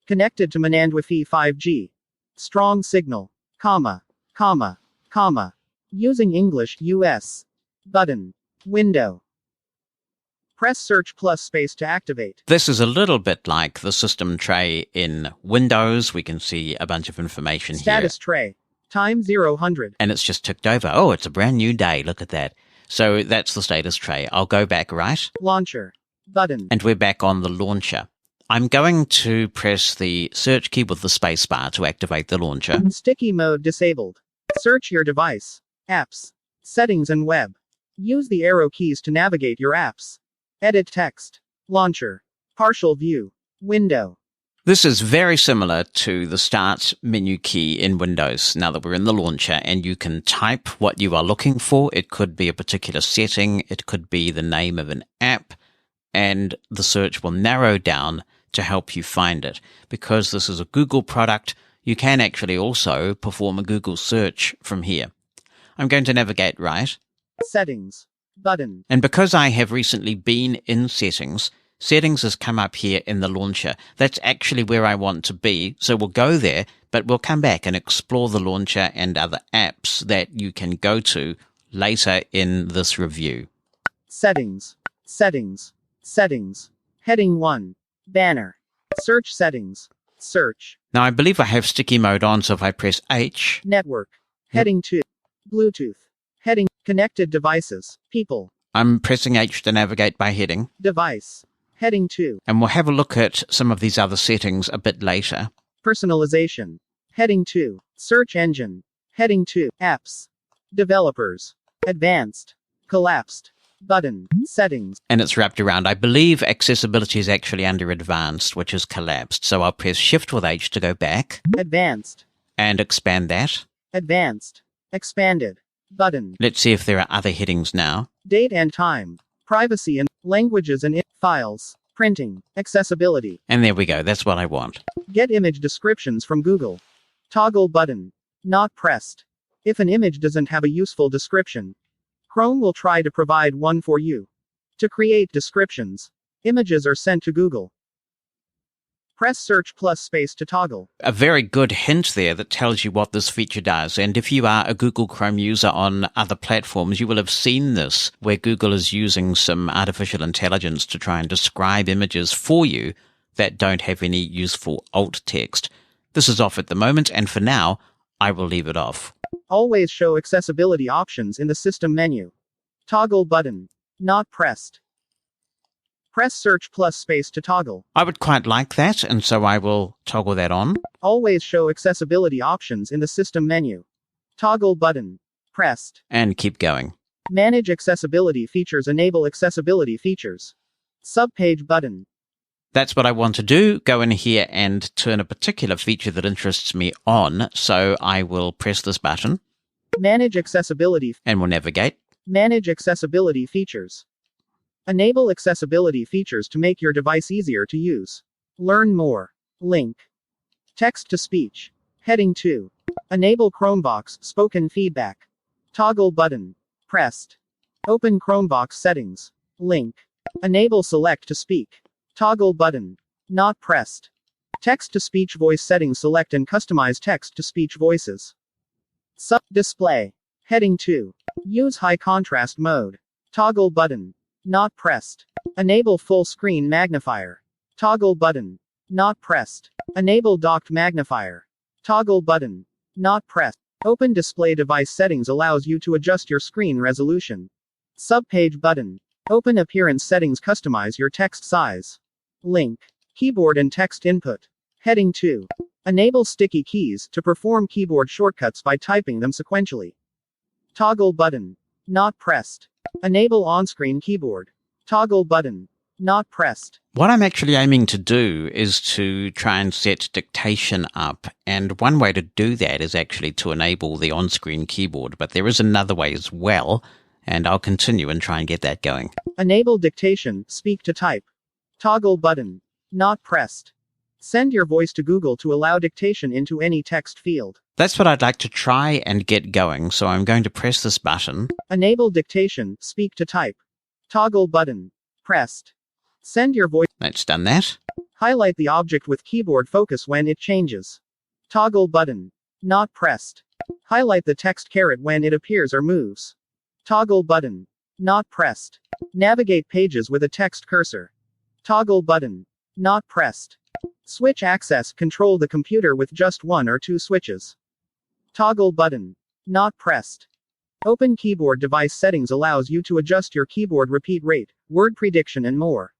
F: Connected to Manandwifi 5G. Strong signal. Comma. Comma. Comma. Using English US. Button. Window. Press Search plus space to activate.
A: This is a little bit like the system tray in Windows. We can see a bunch of information here.
F: Status tray. Time 0:100.
A: And it's just ticked over. Oh, it's a brand new day. Look at that. So that's the status tray. I'll go back right.
F: Launcher. Button.
A: And we're back on the launcher. I'm going to press the search key with the space bar to activate the launcher.
F: Sticky mode disabled. Search your device. Apps. Settings and web. Use the arrow keys to navigate your apps. Edit text. Launcher. Partial view. Window.
A: This is very similar to the Start menu key in Windows now that we're in the launcher, and you can type what you are looking for. It could be a particular setting, it could be the name of an app, and the search will narrow down to help you find it. Because this is a Google product, you can actually also perform a Google search from here. I'm going to navigate right.
F: Settings. Button.
A: And because I have recently been in settings, settings has come up here in the launcher. That's actually where I want to be. So we'll go there, but we'll come back and explore the launcher and other apps that you can go to later in this review.
F: Settings. Settings. Settings. Heading 1. Banner. Search settings. Search.
A: Now I believe I have sticky mode on, so if I press H,
F: Network. Heading 2. Bluetooth. Heading. Connected devices. People.
A: I'm pressing H to navigate by heading.
F: Device. Heading 2.
A: And we'll have a look at some of these other settings a bit later.
F: Personalization. Heading 2. Search engine. Heading 2. Apps. Developers. Advanced. Collapsed. Button. Settings.
A: And it's wrapped around. I believe accessibility is actually under advanced, which is collapsed. So I'll press Shift with H to go back
F: Advanced.
A: and expand that.
F: Advanced. Expanded. Button.
A: Let's see if there are other headings now.
F: Date and time. Privacy and languages and files. Printing. Accessibility.
A: And there we go. That's what I want.
F: Get image descriptions from Google. Toggle button. Not pressed. If an image doesn't have a useful description, Chrome will try to provide one for you. To create descriptions, images are sent to Google. Press search plus space to toggle.
A: A very good hint there that tells you what this feature does. And if you are a Google Chrome user on other platforms, you will have seen this, where Google is using some artificial intelligence to try and describe images for you that don't have any useful alt text. This is off at the moment, and for now, I will leave it off.
F: Always show accessibility options in the system menu. Toggle button. Not pressed. Press search plus space to toggle.
A: I would quite like that, and so I will toggle that on.
F: Always show accessibility options in the system menu. Toggle button. Pressed.
A: And keep going.
F: Manage accessibility features. Enable accessibility features. Subpage button.
A: That's what I want to do, go in here and turn a particular feature that interests me on, so I will press this button.
F: Manage accessibility.
A: And we'll navigate.
F: Manage accessibility features. Enable accessibility features to make your device easier to use. Learn more. Link. Text to speech. Heading 2. Enable Chromebox spoken feedback. Toggle button. Pressed. Open Chromebox settings. Link. Enable select to speak. Toggle button. Not pressed. Text to speech voice settings. Select and customize text to speech voices. Sub display. Heading 2. Use high contrast mode. Toggle button. Not pressed. Enable full screen magnifier. Toggle button. Not pressed. Enable docked magnifier. Toggle button. Not pressed. Open display device settings allows you to adjust your screen resolution. Subpage button. Open appearance settings. Customize your text size. Link. Keyboard and text input. Heading 2. Enable sticky keys to perform keyboard shortcuts by typing them sequentially. Toggle button. Not pressed. Enable on-screen keyboard. Toggle button. Not pressed.
A: What I'm actually aiming to do is to try and set dictation up, and one way to do that is actually to enable the on-screen keyboard, but there is another way as well, and I'll continue and try and get that going.
F: Enable dictation, speak to type. Toggle button. Not pressed. Send your voice to Google to allow dictation into any text field.
A: That's what I'd like to try and get going, so I'm going to press this button.
F: Enable dictation, speak to type. Toggle button. Pressed. Send your voice.
A: That's done that.
F: Highlight the object with keyboard focus when it changes. Toggle button. Not pressed. Highlight the text caret when it appears or moves. Toggle button. Not pressed. Navigate pages with a text cursor. Toggle button. Not pressed. Switch access. Control the computer with just 1 or 2 switches. Toggle button. Not pressed. Open keyboard device settings allows you to adjust your keyboard repeat rate, word prediction and more.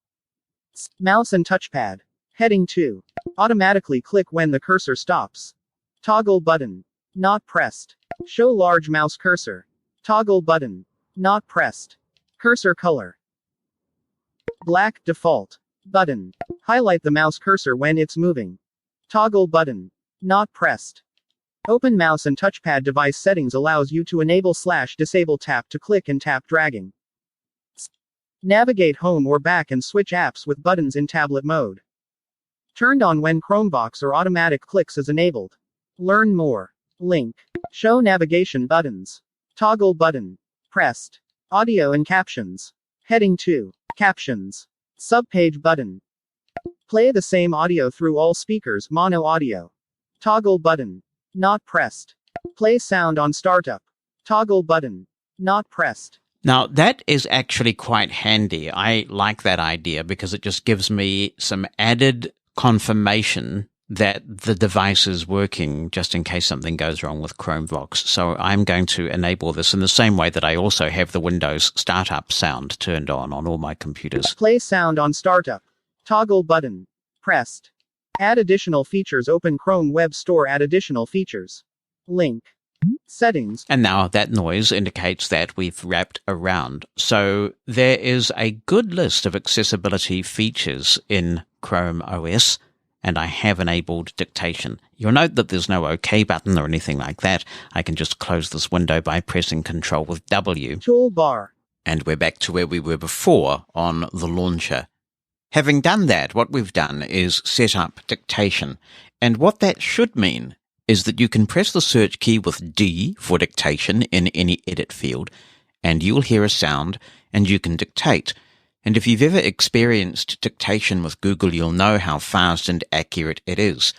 F: Mouse and touchpad. Heading 2. Automatically click when the cursor stops. Toggle button. Not pressed. Show large mouse cursor. Toggle button. Not pressed. Cursor color. Black default. Button. Highlight the mouse cursor when it's moving. Toggle button. Not pressed. Open mouse and touchpad device settings allows you to enable/disable tap to click and tap dragging. Navigate home or back and switch apps with buttons in tablet mode. Turned on when Chromebox or automatic clicks is enabled. Learn more. Link. Show navigation buttons. Toggle button. Pressed. Audio and captions. Heading 2. Captions. Subpage button. Play the same audio through all speakers, mono audio. Toggle button. Not pressed. Play sound on startup. Toggle button. Not pressed.
A: Now, that is actually quite handy. I like that idea because it just gives me some added confirmation that the device is working just in case something goes wrong with Chromebox. So I'm going to enable this in the same way that I also have the Windows startup sound turned on all my computers.
F: Play sound on startup. Toggle button. Pressed. Add additional features. Open Chrome Web Store. Add additional features. Link. Settings.
A: And now that noise indicates that we've wrapped around. So there is a good list of accessibility features in Chrome OS, and I have enabled dictation. You'll note that there's no OK button or anything like that. I can just close this window by pressing Ctrl with W.
F: Toolbar.
A: And we're back to where we were before on the launcher. Having done that, what we've done is set up dictation. And what that should mean is that you can press the search key with D for dictation in any edit field, and you'll hear a sound, and you can dictate. And if you've ever experienced dictation with Google, you'll know how fast and accurate it is.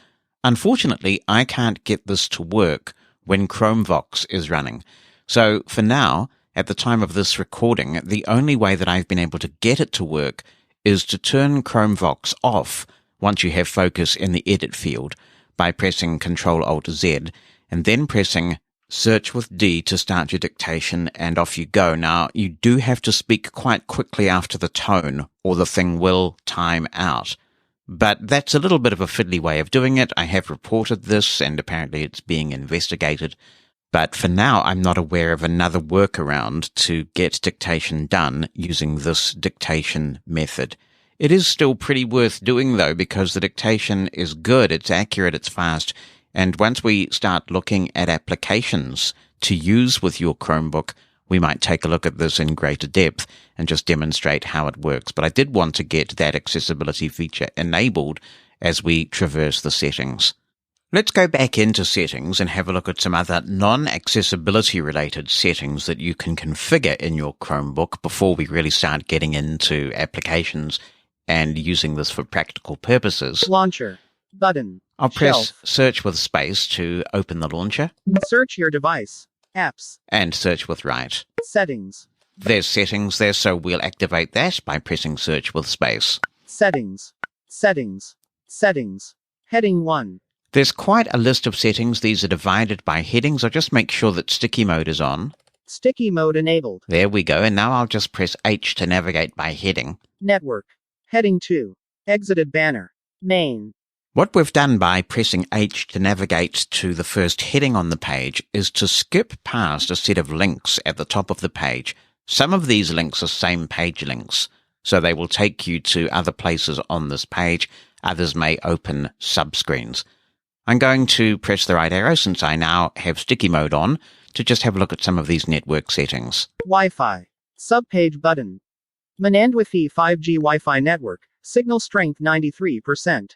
A: Unfortunately, I can't get this to work when Chromevox is running. So for now, at the time of this recording, the only way that I've been able to get it to work is to turn Chromevox off once you have focus in the edit field by pressing Ctrl-Alt-Z and then pressing Search with D to start your dictation, and off you go. Now, you do have to speak quite quickly after the tone, or the thing will time out. But that's a little bit of a fiddly way of doing it. I have reported this, and apparently it's being investigated. But for now, I'm not aware of another workaround to get dictation done using this dictation method. It is still pretty worth doing, though, because the dictation is good, it's accurate, it's fast. And once we start looking at applications to use with your Chromebook, we might take a look at this in greater depth and just demonstrate how it works. But I did want to get that accessibility feature enabled as we traverse the settings. Let's go back into settings and have a look at some other non-accessibility related settings that you can configure in your Chromebook before we really start getting into applications and using this for practical purposes.
F: Launcher. Button.
A: I'll press
F: Shelf.
A: Search with space to open the launcher,
F: Search your device. Apps.
A: and Search with right.
F: Settings.
A: There's settings there, so we'll activate that by pressing Search with space.
F: Settings. Settings. Settings. Heading 1.
A: There's quite a list of settings. These are divided by headings. I'll just make sure that sticky mode is on.
F: Sticky mode enabled.
A: There we go, and now I'll just press H to navigate by heading.
F: Network. Heading 2. Exited banner. Main.
A: What we've done by pressing H to navigate to the first heading on the page is to skip past a set of links at the top of the page. Some of these links are same page links, so they will take you to other places on this page. Others may open subscreens. I'm going to press the right arrow since I now have sticky mode on to just have a look at some of these network settings.
F: Wi-Fi. Subpage button. Manandwifi 5G Wi-Fi network. Signal strength 93%.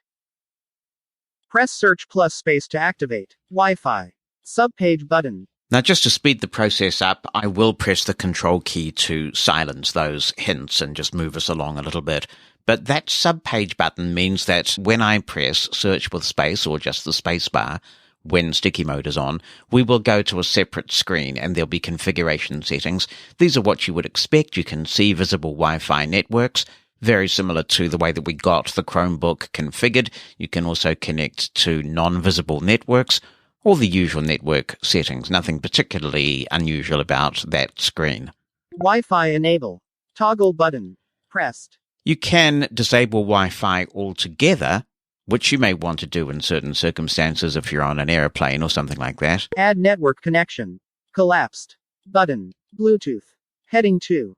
F: Press search plus space to activate. Wi-Fi. Subpage button.
A: Now, just to speed the process up, I will press the Control key to silence those hints and just move us along a little bit. But that subpage button means that when I press search with space or just the space bar, when sticky mode is on, we will go to a separate screen and there'll be configuration settings. These are what you would expect. You can see visible Wi-Fi networks, very similar to the way that we got the Chromebook configured. You can also connect to non-visible networks, all the usual network settings. Nothing particularly unusual about that screen.
F: Wi-Fi enable. Toggle button. Pressed.
A: You can disable Wi-Fi altogether, which you may want to do in certain circumstances if you're on an airplane or something like that.
F: Add network connection. Collapsed. Button. Bluetooth. Heading 2.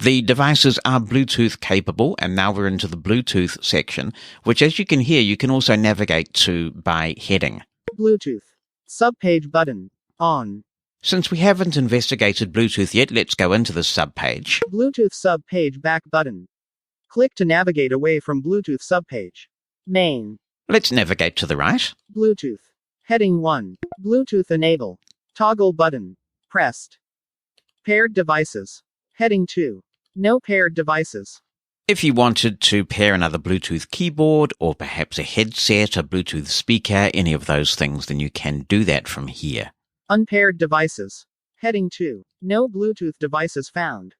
A: The devices are Bluetooth capable, and now we're into the Bluetooth section, which, as you can hear, you can also navigate to by heading.
F: Bluetooth. Subpage button. On.
A: Since we haven't investigated Bluetooth yet, let's go into the subpage.
F: Bluetooth subpage back button. Click to navigate away from Bluetooth subpage. Main.
A: Let's navigate to the right.
F: Bluetooth. Heading 1. Bluetooth enable. Toggle button. Pressed. Paired devices. Heading 2. No paired devices.
A: If you wanted to pair another Bluetooth keyboard or perhaps a headset, a Bluetooth speaker, any of those things, then you can do that from here.
F: Unpaired devices. Heading 2. No Bluetooth devices found.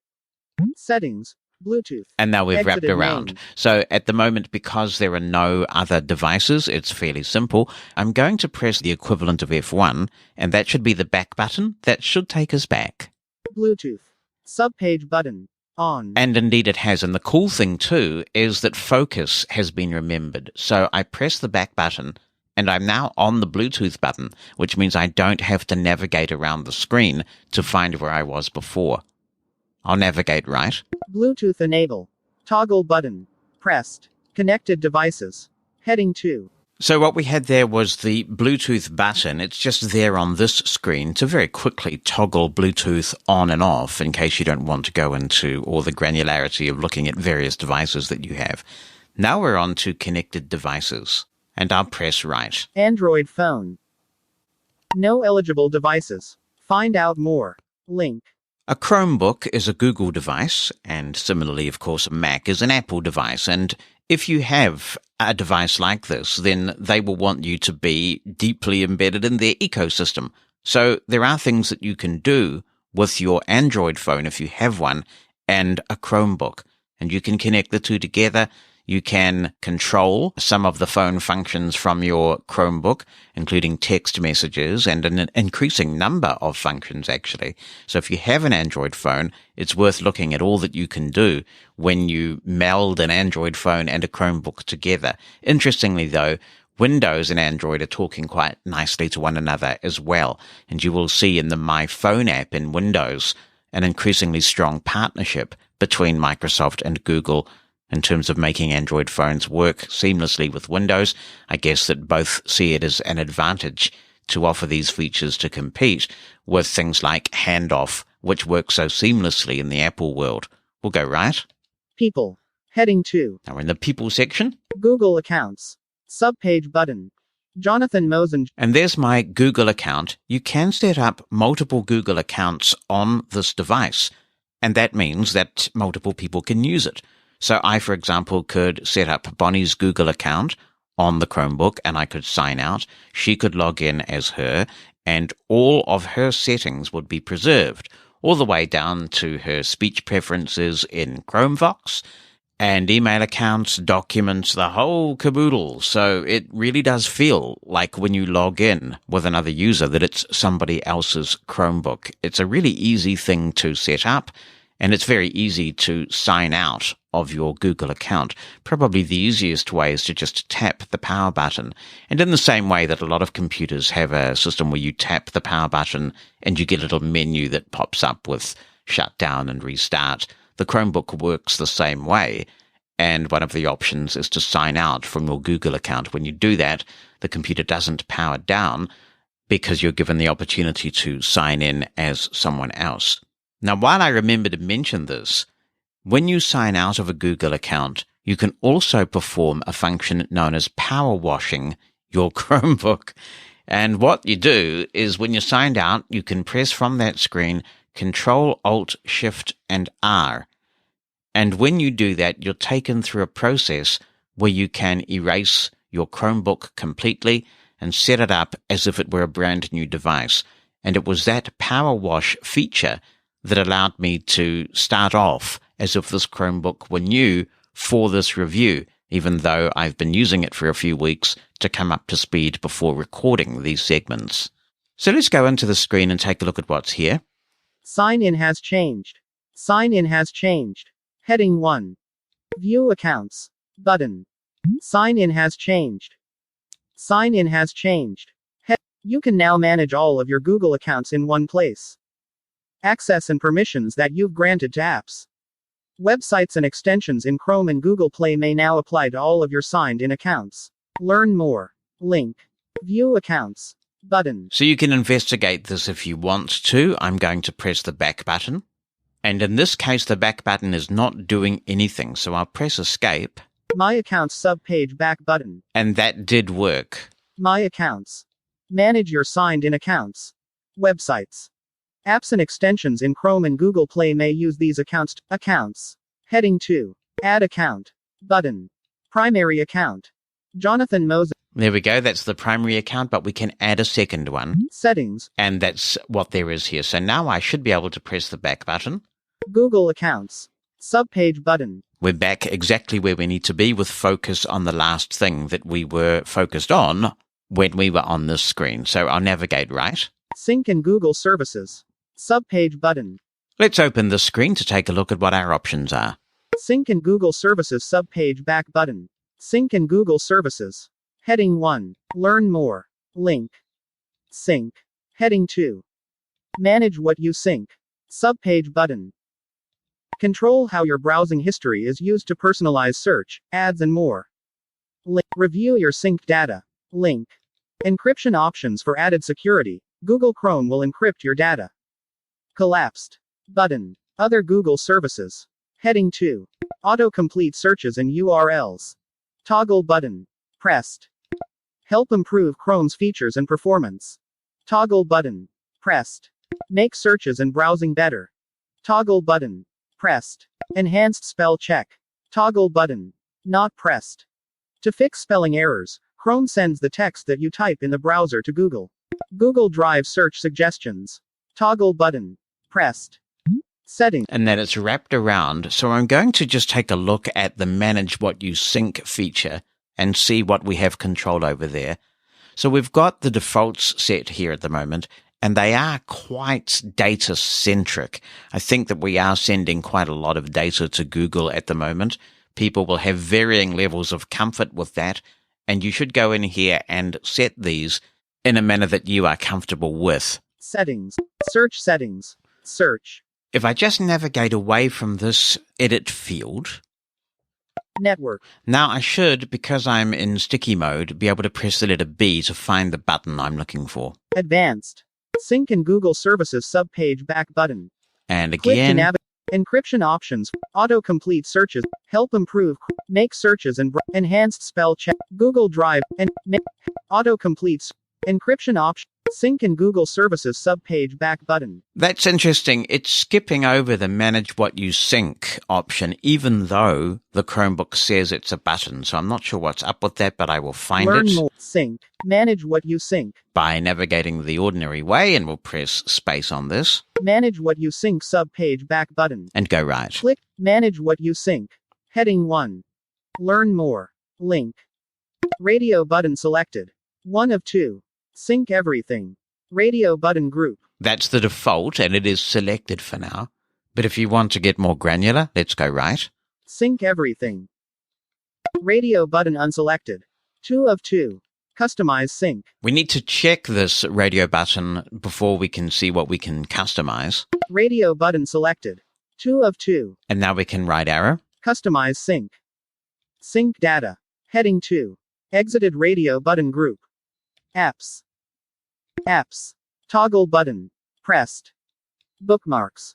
F: Settings. Bluetooth.
A: And now we've wrapped
F: Exited
A: around.
F: main.
A: So at the moment, because there are no other devices, it's fairly simple. I'm going to press the equivalent of F1, and that should be the back button. That should take us back.
F: Bluetooth. Subpage button. On.
A: And indeed it has. And the cool thing too is that focus has been remembered. So I press the back button and I'm now on the Bluetooth button, which means I don't have to navigate around the screen to find where I was before. I'll navigate right.
F: Bluetooth enable. Toggle button. Pressed. Connected devices. Heading 2.
A: So what we had there was the Bluetooth button. It's just there on this screen to very quickly toggle Bluetooth on and off in case you don't want to go into all the granularity of looking at various devices that you have. Now we're on to connected devices, and I'll press right.
F: Android phone. No eligible devices. Find out more. Link.
A: A Chromebook is a Google device, and similarly, of course, a Mac is an Apple device. And if you have a device like this, then they will want you to be deeply embedded in their ecosystem. So there are things that you can do with your Android phone, if you have one, and a Chromebook. And you can connect the two together. You can control some of the phone functions from your Chromebook, including text messages and an increasing number of functions, actually. So if you have an Android phone, it's worth looking at all that you can do when you meld an Android phone and a Chromebook together. Interestingly, though, Windows and Android are talking quite nicely to one another as well. And you will see in the My Phone app in Windows an increasingly strong partnership between Microsoft and Google in terms of making Android phones work seamlessly with Windows. I guess that both see it as an advantage to offer these features to compete with things like Handoff, which works so seamlessly in the Apple world. We'll go right.
F: People. Heading 2.
A: Now we're in the People section.
F: Google Accounts. Subpage button. Jonathan Mosen.
A: And there's my Google account. You can set up multiple Google accounts on this device, and that means that multiple people can use it. So I, for example, could set up Bonnie's Google account on the Chromebook and I could sign out. She could log in as her and all of her settings would be preserved, all the way down to her speech preferences in Chromevox and email accounts, documents, the whole caboodle. So it really does feel like when you log in with another user that it's somebody else's Chromebook. It's a really easy thing to set up. And it's very easy to sign out of your Google account. Probably the easiest way is to just tap the power button. And in the same way that a lot of computers have a system where you tap the power button and you get a little menu that pops up with shut down and restart, the Chromebook works the same way. And one of the options is to sign out from your Google account. When you do that, the computer doesn't power down because you're given the opportunity to sign in as someone else. Now, while I remember to mention this, when you sign out of a Google account, you can also perform a function known as power washing your Chromebook. And what you do is when you're signed out, you can press from that screen Control, Alt, Shift, and R. And when you do that, you're taken through a process where you can erase your Chromebook completely and set it up as if it were a brand new device. And it was that power wash feature that allowed me to start off as if this Chromebook were new for this review, even though I've been using it for a few weeks to come up to speed before recording these segments. So let's go into the screen and take a look at what's here.
F: Sign in has changed. Sign in has changed. Heading 1. View accounts. Button. Sign in has changed. Sign in has changed. You can now manage all of your Google accounts in one place. Access and permissions that you've granted to apps. Websites and extensions in Chrome and Google Play may now apply to all of your signed-in accounts. Learn more. Link. View accounts. Button.
A: So you can investigate this if you want to. I'm going to press the back button. And in this case, the back button is not doing anything. So I'll press escape.
F: My accounts subpage back button.
A: And that did work.
F: My accounts. Manage your signed-in accounts. Websites. Apps and extensions in Chrome and Google Play may use these accounts. Accounts. Heading 2. Add account. Button. Primary account. Jonathan Mosen.
A: There we go. That's the primary account, but we can add a second one.
F: Settings.
A: And that's what there is here. So now I should be able to press the back button.
F: Google accounts. Subpage button.
A: We're back exactly where we need to be with focus on the last thing that we were focused on when we were on this screen. So I'll navigate right.
F: Sync and Google services. Subpage button.
A: Let's open the screen to take a look at what our options are.
F: Sync and Google services subpage back button. Sync and Google services. Heading 1. Learn more. Link. Sync. Heading 2. Manage what you sync. Subpage button. Control how your browsing history is used to personalize search, ads and more. Link. Review your synced data. Link. Encryption options for added security. Google Chrome will encrypt your data. Collapsed. Button. Other Google services. Heading 2. Autocomplete searches and URLs. Toggle button. Pressed. Help improve Chrome's features and performance. Toggle button. Pressed. Make searches and browsing better. Toggle button. Pressed. Enhanced spell check. Toggle button. Not pressed. To fix spelling errors, Chrome sends the text that you type in the browser to Google. Google Drive search suggestions. Toggle button. Pressed. Settings.
A: And then it's wrapped around. So I'm going to just take a look at the Manage What You Sync feature and see what we have control over there. So we've got the defaults set here at the moment, and they are quite data centric. I think that we are sending quite a lot of data to Google at the moment. People will have varying levels of comfort with that, and you should go in here and set these in a manner that you are comfortable with.
F: Settings. Search settings. Search.
A: If I just navigate away from this edit field,
F: Network.
A: now I should, because I'm in sticky mode, be able to press the letter B to find the button I'm looking for.
F: Advanced. Sync and Google Services subpage back button.
A: And
F: Click to
A: again,
F: navigate. Encryption options. Autocomplete searches. Help improve. Make searches and enhanced spell check. Google Drive and autocompletes. Encryption option. Sync and Google Services subpage back button.
A: that's interesting. It's skipping over the Manage What You Sync option, even though the Chromebook says it's a button. So I'm not sure what's up with that, but I will find
F: Learn
A: it
F: more. Sync. Manage what you sync.
A: by navigating the ordinary way, and we'll press space on this
F: Manage what you sync subpage back button.
A: and go right.
F: Click Manage what you sync. Heading 1. Learn more. Link. Radio button selected. 1 of 2. Sync everything. Radio button group.
A: That's the default, and it is selected for now. But if you want to get more granular, let's go right.
F: Sync everything. Radio button unselected. 2 of 2. Customize sync.
A: We need to check this radio button before we can see what we can customize.
F: Radio button selected. 2 of 2.
A: And now we can right arrow.
F: Customize sync. Sync data. Heading 2. Exited radio button group. Apps. Apps. Toggle button. Pressed. Bookmarks.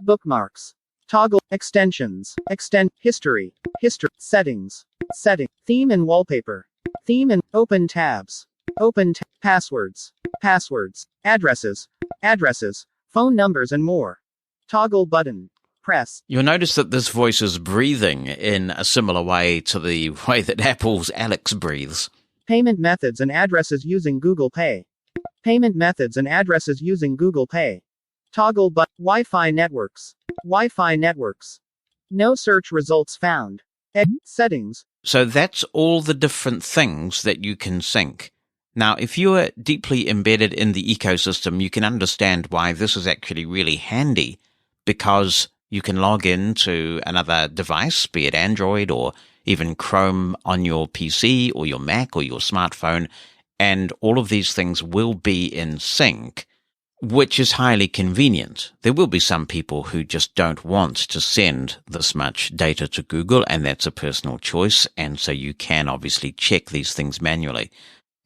F: Bookmarks. Toggle. Extensions. Extend. History. History. Settings. Setting. Theme and wallpaper. Theme and open tabs. Passwords. Passwords. Addresses. Addresses. Phone numbers and more. Toggle button. Press.
A: You'll notice that this voice is breathing in a similar way to the way that Apple's Alex breathes.
F: Payment methods and addresses using Google Pay. Payment methods and addresses using Google Pay. Toggle but Wi-Fi networks. Wi-Fi networks. No search results found. Settings.
A: So that's all the different things that you can sync. Now, if you are deeply embedded in the ecosystem, you can understand why this is actually really handy, because you can log in to another device, be it Android or even Chrome on your PC or your Mac or your smartphone, and all of these things will be in sync, which is highly convenient. There will be some people who just don't want to send this much data to Google, and that's a personal choice, and so you can obviously check these things manually.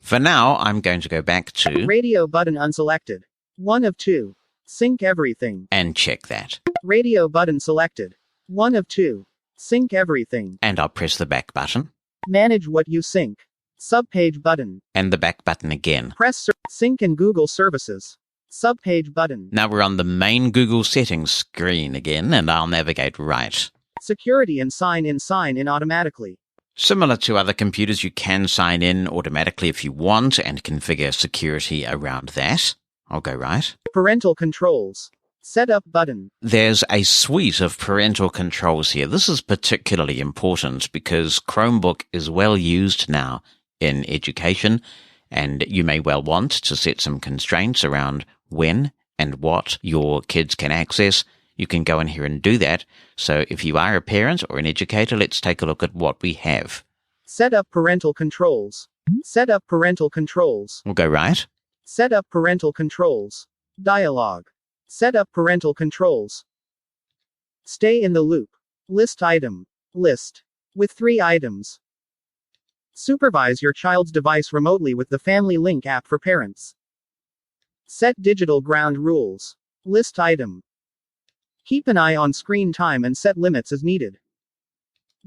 A: For now, I'm going to go back to
F: Radio button unselected. 1 of 2. Sync everything.
A: and check that.
F: Radio button selected. 1 of 2. Sync everything.
A: And I'll press the back button
F: Manage what you sync. Subpage button.
A: and the back button again.
F: Press sync and Google Services. Subpage button.
A: Now we're on the main Google settings screen again, and I'll navigate right.
F: Security and sign in automatically.
A: Similar to other computers, you can sign in automatically if you want and configure security around that. I'll go right.
F: Parental controls. Setup button.
A: There's a suite of parental controls here. This is particularly important because Chromebook is well used now in education, and you may well want to set some constraints around when and what your kids can access. You can go in here and do that. So if you are a parent or an educator, let's take a look at what we have.
F: Set up parental controls. Set up parental controls.
A: We'll go right.
F: Set up parental controls. Dialog. Set up parental controls. Stay in the loop. List item. List. With 3 items. Supervise your child's device remotely with the Family Link app for parents. Set digital ground rules. List item. Keep an eye on screen time and set limits as needed.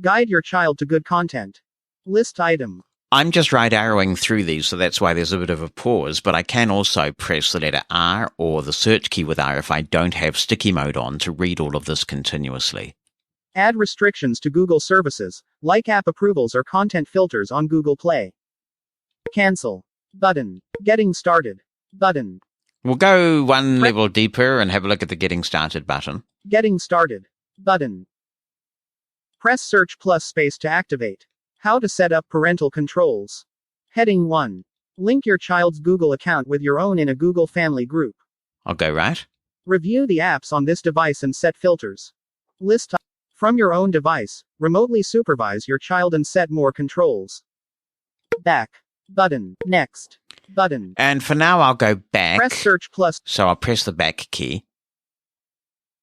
F: Guide your child to good content. List item.
A: I'm just right arrowing through these, so that's why there's a bit of a pause, but I can also press the letter R or the search key with R if I don't have sticky mode on to read all of this continuously.
F: Add restrictions to Google services, like app approvals or content filters on Google Play. Cancel. Button. Getting started. Button.
A: We'll go one level deeper and have a look at the Getting Started button.
F: Getting started. Button. Press search plus space to activate. How to set up parental controls. Heading 1. Link your child's Google account with your own in a Google Family group.
A: I'll go right.
F: Review the apps on this device and set filters. List from your own device. Remotely supervise your child and set more controls. Back. Button. Next. Button.
A: And for now, I'll go back.
F: Press search plus.
A: So I'll press the back key.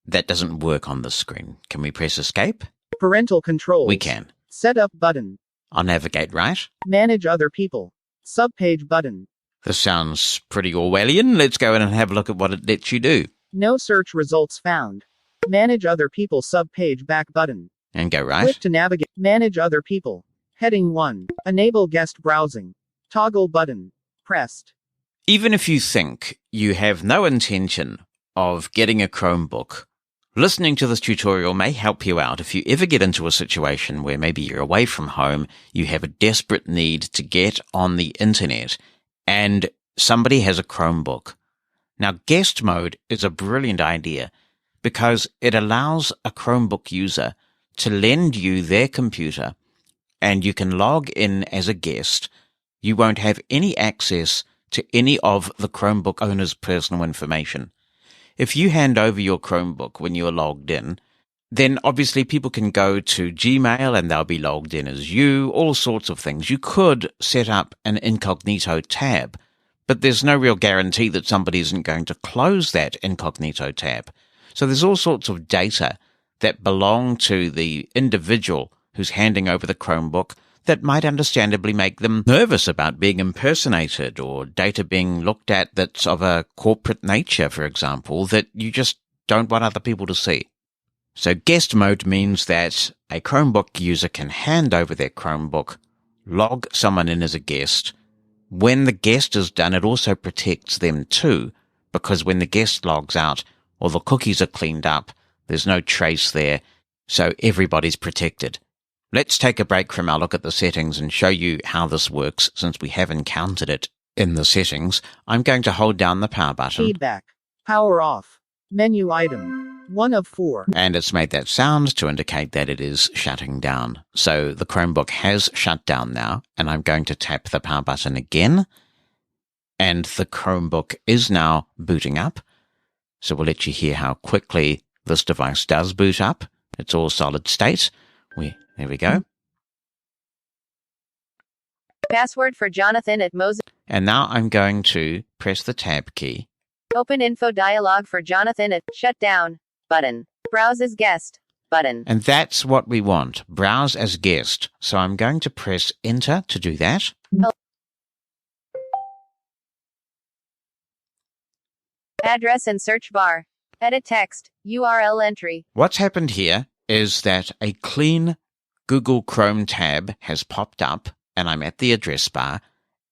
A: That doesn't work on the screen. Can we press escape?
F: Parental controls.
A: We can.
F: Set up button.
A: I'll navigate right.
F: Manage other people. Subpage button.
A: This sounds pretty Orwellian. Let's go in and have a look at what it lets you do.
F: No search results found. Manage other people subpage back button.
A: And go right.
F: Click to navigate. Manage other people. Heading 1. Enable guest browsing. Toggle button. Pressed.
A: Even if you think you have no intention of getting a Chromebook, listening to this tutorial may help you out if you ever get into a situation where maybe you're away from home, you have a desperate need to get on the internet, and somebody has a Chromebook. Now, guest mode is a brilliant idea because it allows a Chromebook user to lend you their computer, and you can log in as a guest. You won't have any access to any of the Chromebook owner's personal information. If you hand over your Chromebook when you're logged in, then obviously people can go to Gmail and they'll be logged in as you, all sorts of things. You could set up an incognito tab, but there's no real guarantee that somebody isn't going to close that incognito tab. So there's all sorts of data that belong to the individual who's handing over the Chromebook that might understandably make them nervous about being impersonated, or data being looked at that's of a corporate nature, for example, that you just don't want other people to see. So guest mode means that a Chromebook user can hand over their Chromebook, log someone in as a guest. When the guest is done, it also protects them too, because when the guest logs out, all the cookies are cleaned up, there's no trace there, so everybody's protected. Let's take a break from our look at the settings and show you how this works since we have encountered it in the settings. I'm going to hold down the power button.
F: Feedback. Power off. Menu item. 1 of 4.
A: And it's made that sound to indicate that it is shutting down. So the Chromebook has shut down now, and I'm going to tap the power button again. And the Chromebook is now booting up. So we'll let you hear how quickly this device does boot up. It's all solid state. There we go.
G: Password for Jonathan at Moses.
A: And now I'm going to press the tab key.
G: Open info dialog for Jonathan at shutdown button. Browse as guest button.
A: And that's what we want. Browse as guest. So I'm going to press enter to do that.
G: Address and search bar. Edit text. URL entry.
A: What's happened here is that a clean Google Chrome tab has popped up and I'm at the address bar,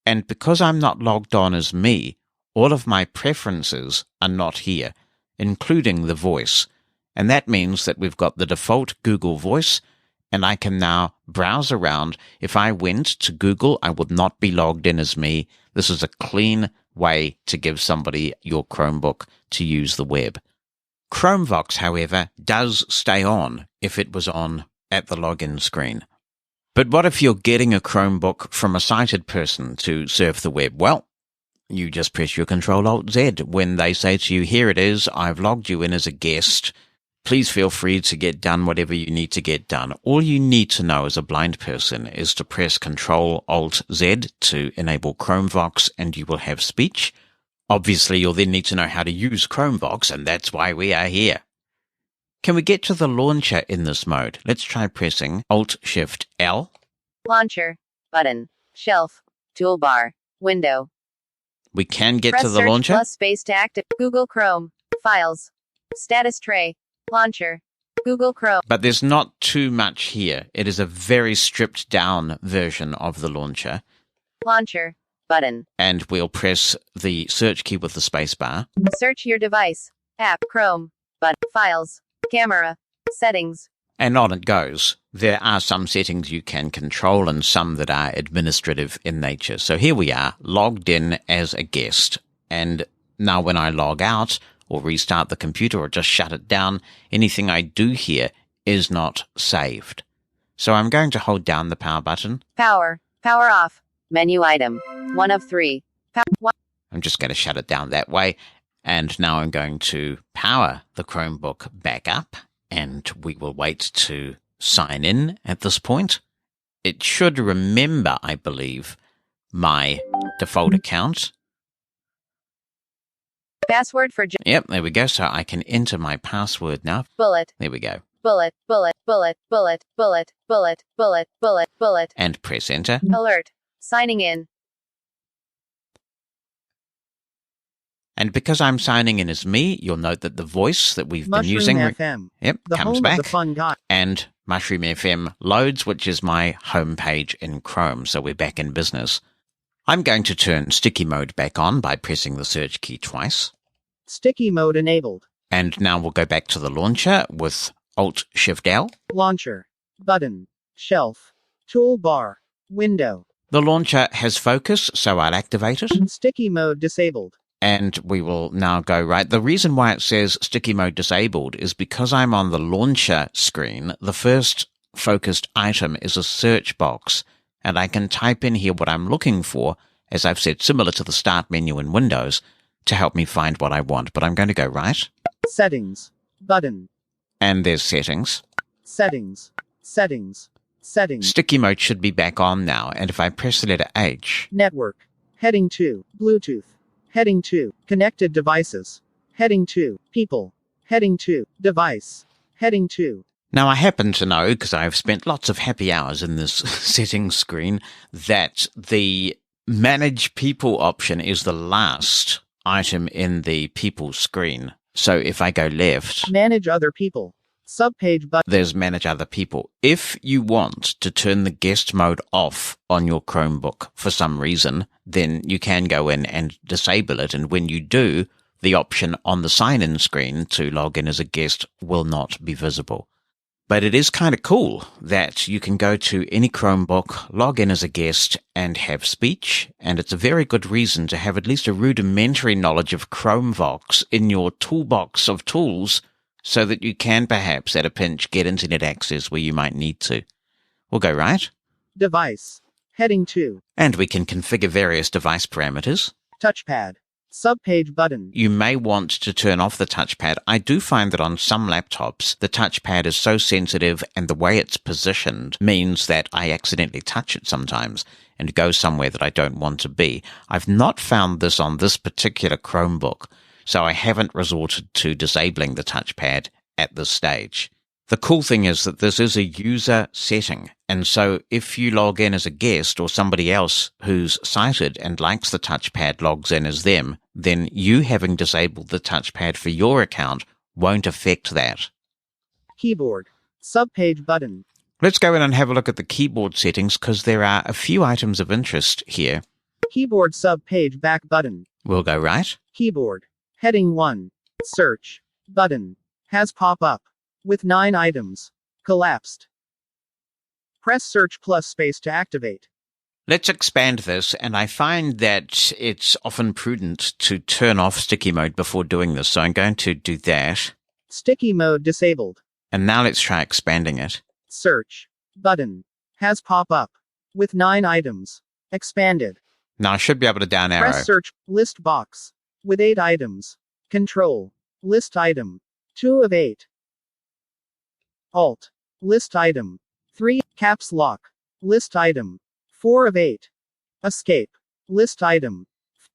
A: and because I'm not logged on as me, all of my preferences are not here, including the voice, and that means that we've got the default Google voice, and I can now browse around. If I went to Google, I would not be logged in as me. This is a clean way to give somebody your Chromebook to use the web. Chromevox, however, does stay on if it was on at the login screen. But what if you're getting a Chromebook from a sighted person to surf the web? Well, you just press your Control-Alt-Z when they say to you, here it is, I've logged you in as a guest. Please feel free to get done whatever you need to get done. All you need to know as a blind person is to press Control-Alt-Z to enable Chromevox and you will have speech. Obviously, you'll then need to know how to use Chromevox, and that's why we are here. Can we get to the launcher in this mode? Let's try pressing Alt-Shift-L.
G: Launcher button. Shelf. Toolbar. Window.
A: We can get
G: Press
A: to the
G: search
A: launcher.
G: plus space to active. Google Chrome. Files. Status tray. Launcher. Google Chrome.
A: But there's not too much here. It is a very stripped down version of the launcher.
G: Launcher. Button.
A: And we'll press the search key with the spacebar.
G: Search your device. App. Chrome. Button. Files. Camera. Settings.
A: And on it goes. There are some settings you can control and some that are administrative in nature. So here we are, logged in as a guest. And now when I log out or restart the computer or just shut it down, anything I do here is not saved. So I'm going to hold down the power button.
G: Power. Power off. Menu item. 1 of 3.
A: I'm just going to shut it down that way. And now I'm going to power the Chromebook back up. And we will wait to sign in at this point. It should remember, I believe, my default account.
G: Password for
A: Yep, there we go. So I can enter my password now.
G: bullet.
A: There we go.
G: Bullet. Bullet. Bullet. Bullet. Bullet. Bullet. Bullet. Bullet. Bullet.
A: And press enter.
G: Alert. Signing in.
A: And because I'm signing in as me, you'll note that the voice that we've
F: Mushroom
A: been using
F: FM.
A: yep,
F: The
A: comes
F: home
A: back.
F: of the fun guy.
A: And Mushroom FM loads, which is my homepage in Chrome. So we're back in business. I'm going to turn sticky mode back on by pressing the search key twice.
F: Sticky mode enabled.
A: And now we'll go back to the launcher with Alt-Shift-L.
F: Launcher. Button. Shelf. Toolbar. Window.
A: The launcher has focus, so I'll activate it.
F: Sticky mode disabled.
A: And we will now go right. The reason why it says sticky mode disabled is because I'm on the launcher screen. The first focused item is a search box, and I can type in here what I'm looking for, as I've said, similar to the start menu in Windows, to help me find what I want. But I'm going to go right.
F: Settings. Button.
A: And there's settings.
F: Settings. Settings. Settings.
A: Sticky mode should be back on now. And if I press the letter H,
F: Network. Heading 2. Bluetooth. Heading 2. Connected devices. Heading 2. People. Heading 2. Device. Heading 2.
A: now I happen to know, because I've spent lots of happy hours in this settings screen, that the Manage People option is the last item in the People screen. So if I go left,
F: Manage other people. Subpage button.
A: there's Manage Other People. If you want to turn the guest mode off on your Chromebook for some reason, then you can go in and disable it. And when you do, the option on the sign-in screen to log in as a guest will not be visible. But it is kind of cool that you can go to any Chromebook, log in as a guest, and have speech. And it's a very good reason to have at least a rudimentary knowledge of Chromevox in your toolbox of tools, so that you can perhaps at a pinch get internet access where you might need to. We'll go right.
F: Device. Heading 2.
A: And we can configure various device parameters.
F: Touchpad. Subpage button.
A: You may want to turn off the touchpad. I do find that on some laptops, the touchpad is so sensitive and the way it's positioned means that I accidentally touch it sometimes and go somewhere that I don't want to be. I've not found this on this particular Chromebook, so I haven't resorted to disabling the touchpad at this stage. The cool thing is that this is a user setting, and so if you log in as a guest or somebody else who's sighted and likes the touchpad logs in as them, then you having disabled the touchpad for your account won't affect that.
F: Keyboard. Subpage button.
A: Let's go in and have a look at the keyboard settings because there are a few items of interest here.
F: Keyboard subpage back button.
A: We'll go right.
F: Keyboard. Heading 1. Search. Button. Has pop-up. With 9 items. Collapsed. Press search plus space to activate.
A: Let's expand this, and I find that it's often prudent to turn off sticky mode before doing this, so I'm going to do that.
F: Sticky mode disabled.
A: And now let's try expanding it.
F: Search. Button. Has pop-up. With 9 items. Expanded.
A: Now I should be able to down arrow.
F: Press search. List box. With 8 items. Control. List item. 2 of 8. Alt. List item. 3. Caps lock. List item. 4 of 8. Escape. List item.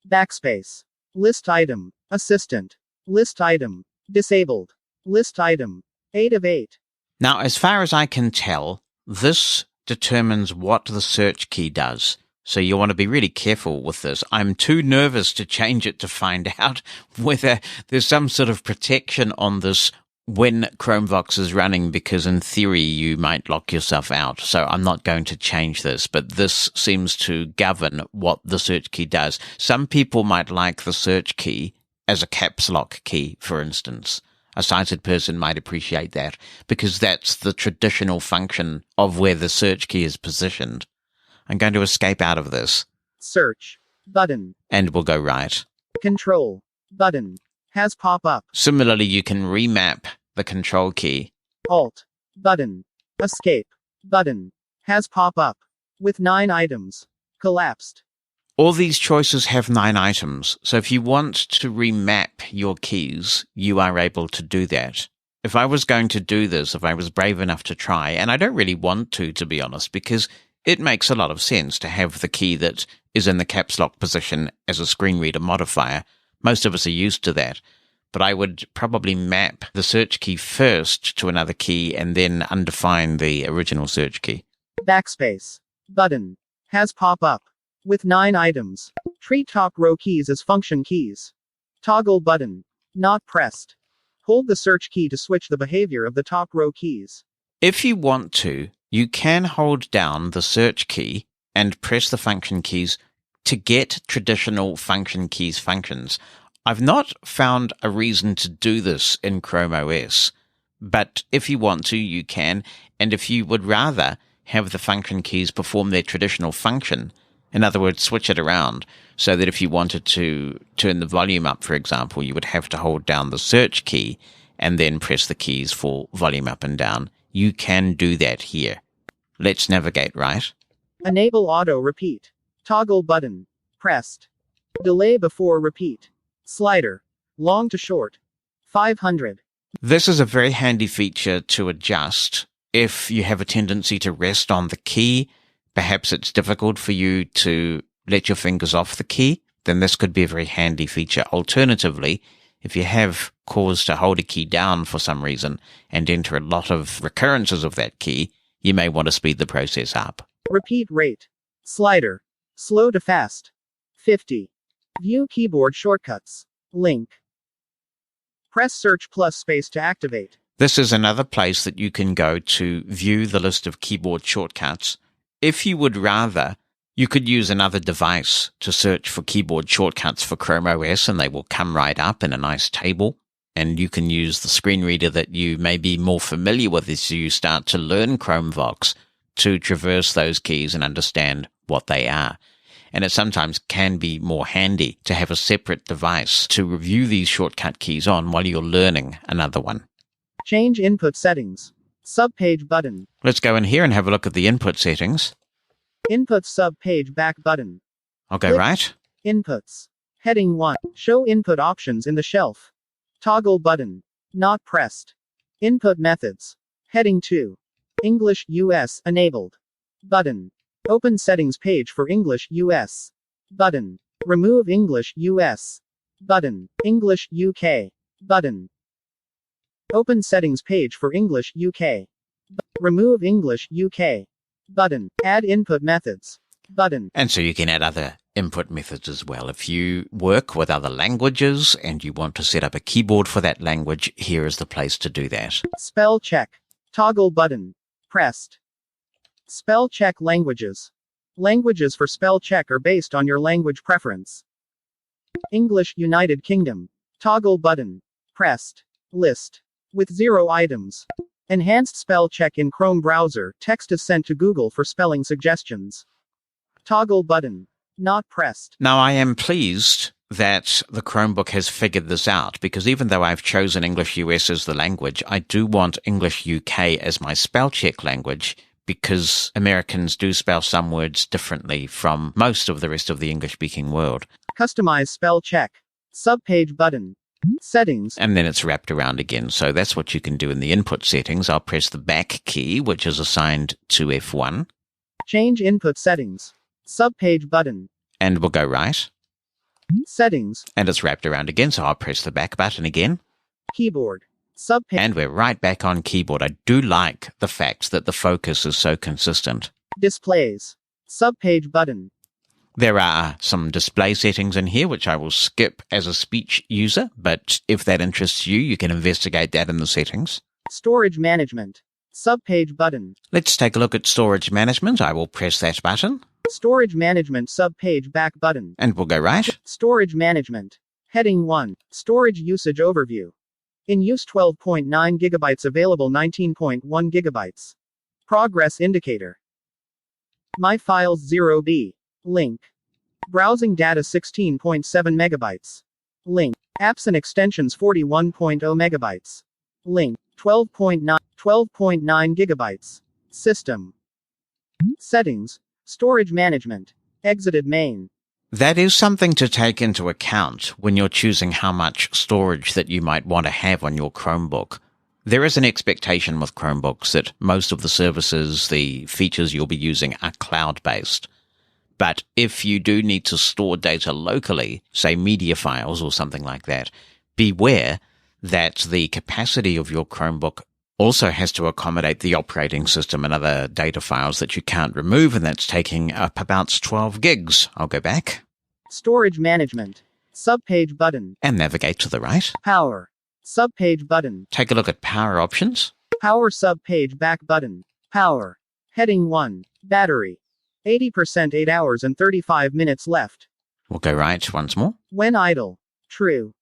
F: Backspace. List item. Assistant. List item. Disabled. List item. 8 of 8.
A: Now, as far as I can tell, this determines what the search key does. So you want to be really careful with this. I'm too nervous to change it to find out whether there's some sort of protection on this when Chromevox is running, because in theory you might lock yourself out. So I'm not going to change this, but this seems to govern what the search key does. Some people might like the search key as a caps lock key, for instance. A sighted person might appreciate that because that's the traditional function of where the search key is positioned. I'm going to escape out of this.
F: Search. Button.
A: And we'll go right.
F: Control. Button. Has pop-up.
A: Similarly, you can remap the control key.
F: Alt. Button. Escape. Button. Has pop-up. With 9 items. Collapsed.
A: All these choices have 9 items, so if you want to remap your keys, you are able to do that. If I was going to do this, if I was brave enough to try, and I don't really want to be honest, because it makes a lot of sense to have the key that is in the caps lock position as a screen reader modifier. Most of us are used to that. But I would probably map the search key first to another key and then undefine the original search key.
F: Backspace. Button. Has pop-up. With 9 items. Treat top row keys as function keys. Toggle button. Not pressed. Hold the search key to switch the behavior of the top row keys.
A: If you want to, you can hold down the search key and press the function keys to get traditional function keys functions. I've not found a reason to do this in Chrome OS, but if you want to, you can, and if you would rather have the function keys perform their traditional function, in other words, switch it around, so that if you wanted to turn the volume up, for example, you would have to hold down the search key and then press the keys for volume up and down. You can do that here. Let's navigate right.
F: Enable auto repeat. Toggle button. Pressed. Delay before repeat. Slider. Long to short. 500.
A: This is a very handy feature to adjust if you have a tendency to rest on the key. Perhaps it's difficult for you to let your fingers off the key, then this could be a very handy feature. Alternatively, if you have cause to hold a key down for some reason and enter a lot of recurrences of that key, you may want to speed the process up.
F: Repeat rate. Slider. Slow to fast. 50. View keyboard shortcuts. Link. Press search plus space to activate.
A: This is another place that you can go to view the list of keyboard shortcuts. If you would rather, you could use another device to search for keyboard shortcuts for Chrome OS and they will come right up in a nice table. And you can use the screen reader that you may be more familiar with as you start to learn Chromevox to traverse those keys and understand what they are. And it sometimes can be more handy to have a separate device to review these shortcut keys on while you're learning another one.
F: Change input settings. Subpage button.
A: Let's go in here and have a look at the input settings.
F: Input subpage back button.
A: I'll go
F: Click.
A: right.
F: Inputs. Heading 1. Show input options in the shelf. Toggle button. Not pressed. Input methods. Heading 2. English US enabled. Button. Open settings page for English US. Button. Remove English US. Button. English UK. Button. Open settings page for English UK. Remove English UK. Button. Add input methods. Button.
A: And so you can add other input methods as well. If you work with other languages and you want to set up a keyboard for that language, here is the place to do that.
F: Spell check. Toggle button. Pressed. Spell check languages. Languages for spell check are based on your language preference. English United Kingdom. Toggle button. Pressed. List. With 0 items. Enhanced spell check in Chrome browser. Text is sent to Google for spelling suggestions. Toggle button. Not pressed.
A: Now, I am pleased that the Chromebook has figured this out, because even though I've chosen English US as the language, I do want English UK as my spell check language, because Americans do spell some words differently from most of the rest of the English-speaking world.
F: Customize spell check. Subpage button. Settings.
A: And then it's wrapped around again. So that's what you can do in the input settings. I'll press the back key, which is assigned to F1.
F: Change input settings. Subpage button.
A: And we'll go right.
F: Settings.
A: And it's wrapped around again, so I'll press the back button again.
F: Keyboard. Subpage.
A: And we're right back on keyboard. I do like the fact that the focus is so consistent.
F: Displays. Subpage button.
A: There are some display settings in here, which I will skip as a speech user, but if that interests you, you can investigate that in the settings.
F: Storage management. Subpage button.
A: Let's take a look at storage management. I will press that button,
F: Storage management subpage back button.
A: and we'll go right.
F: Storage management. Heading 1. Storage usage overview. In use 12.9 gigabytes, available 19.1 gigabytes. Progress indicator. My files 0B. Link. Browsing data 16.7 megabytes. Link. Apps and extensions 41.0 megabytes. Link. 12.9 gigabytes. System. Settings. Storage management. Exited main.
A: That is something to take into account when you're choosing how much storage that you might want to have on your Chromebook. There is an expectation with Chromebooks that most of the services, the features you'll be using are cloud-based. But if you do need to store data locally, say media files or something like that, beware that the capacity of your Chromebook also has to accommodate the operating system and other data files that you can't remove, and that's taking up about 12 gigs. I'll go back
F: Storage management. Subpage button.
A: and navigate to the right.
F: Power. Subpage button.
A: Take a look at power options.
F: Power subpage back button. Power. Heading 1. Battery. 80%, 8 hours and 35 minutes left.
A: We'll go right once more.
F: When idle. True.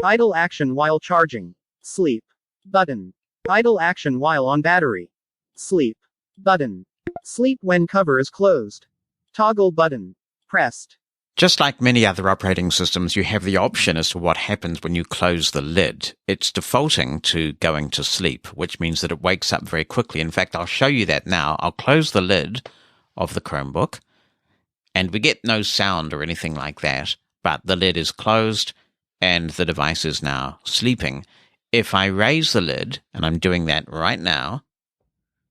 F: Idle action while charging. Sleep. Button. Idle action while on battery. Sleep. Button. Sleep when cover is closed. Toggle button. Pressed.
A: Just like many other operating systems, you have the option as to what happens when you close the lid. It's defaulting to going to sleep, which means that it wakes up very quickly. In fact, I'll show you that now. I'll close the lid of the Chromebook, and we get no sound or anything like that, but the lid is closed and the device is now sleeping. If I raise the lid, and I'm doing that right now,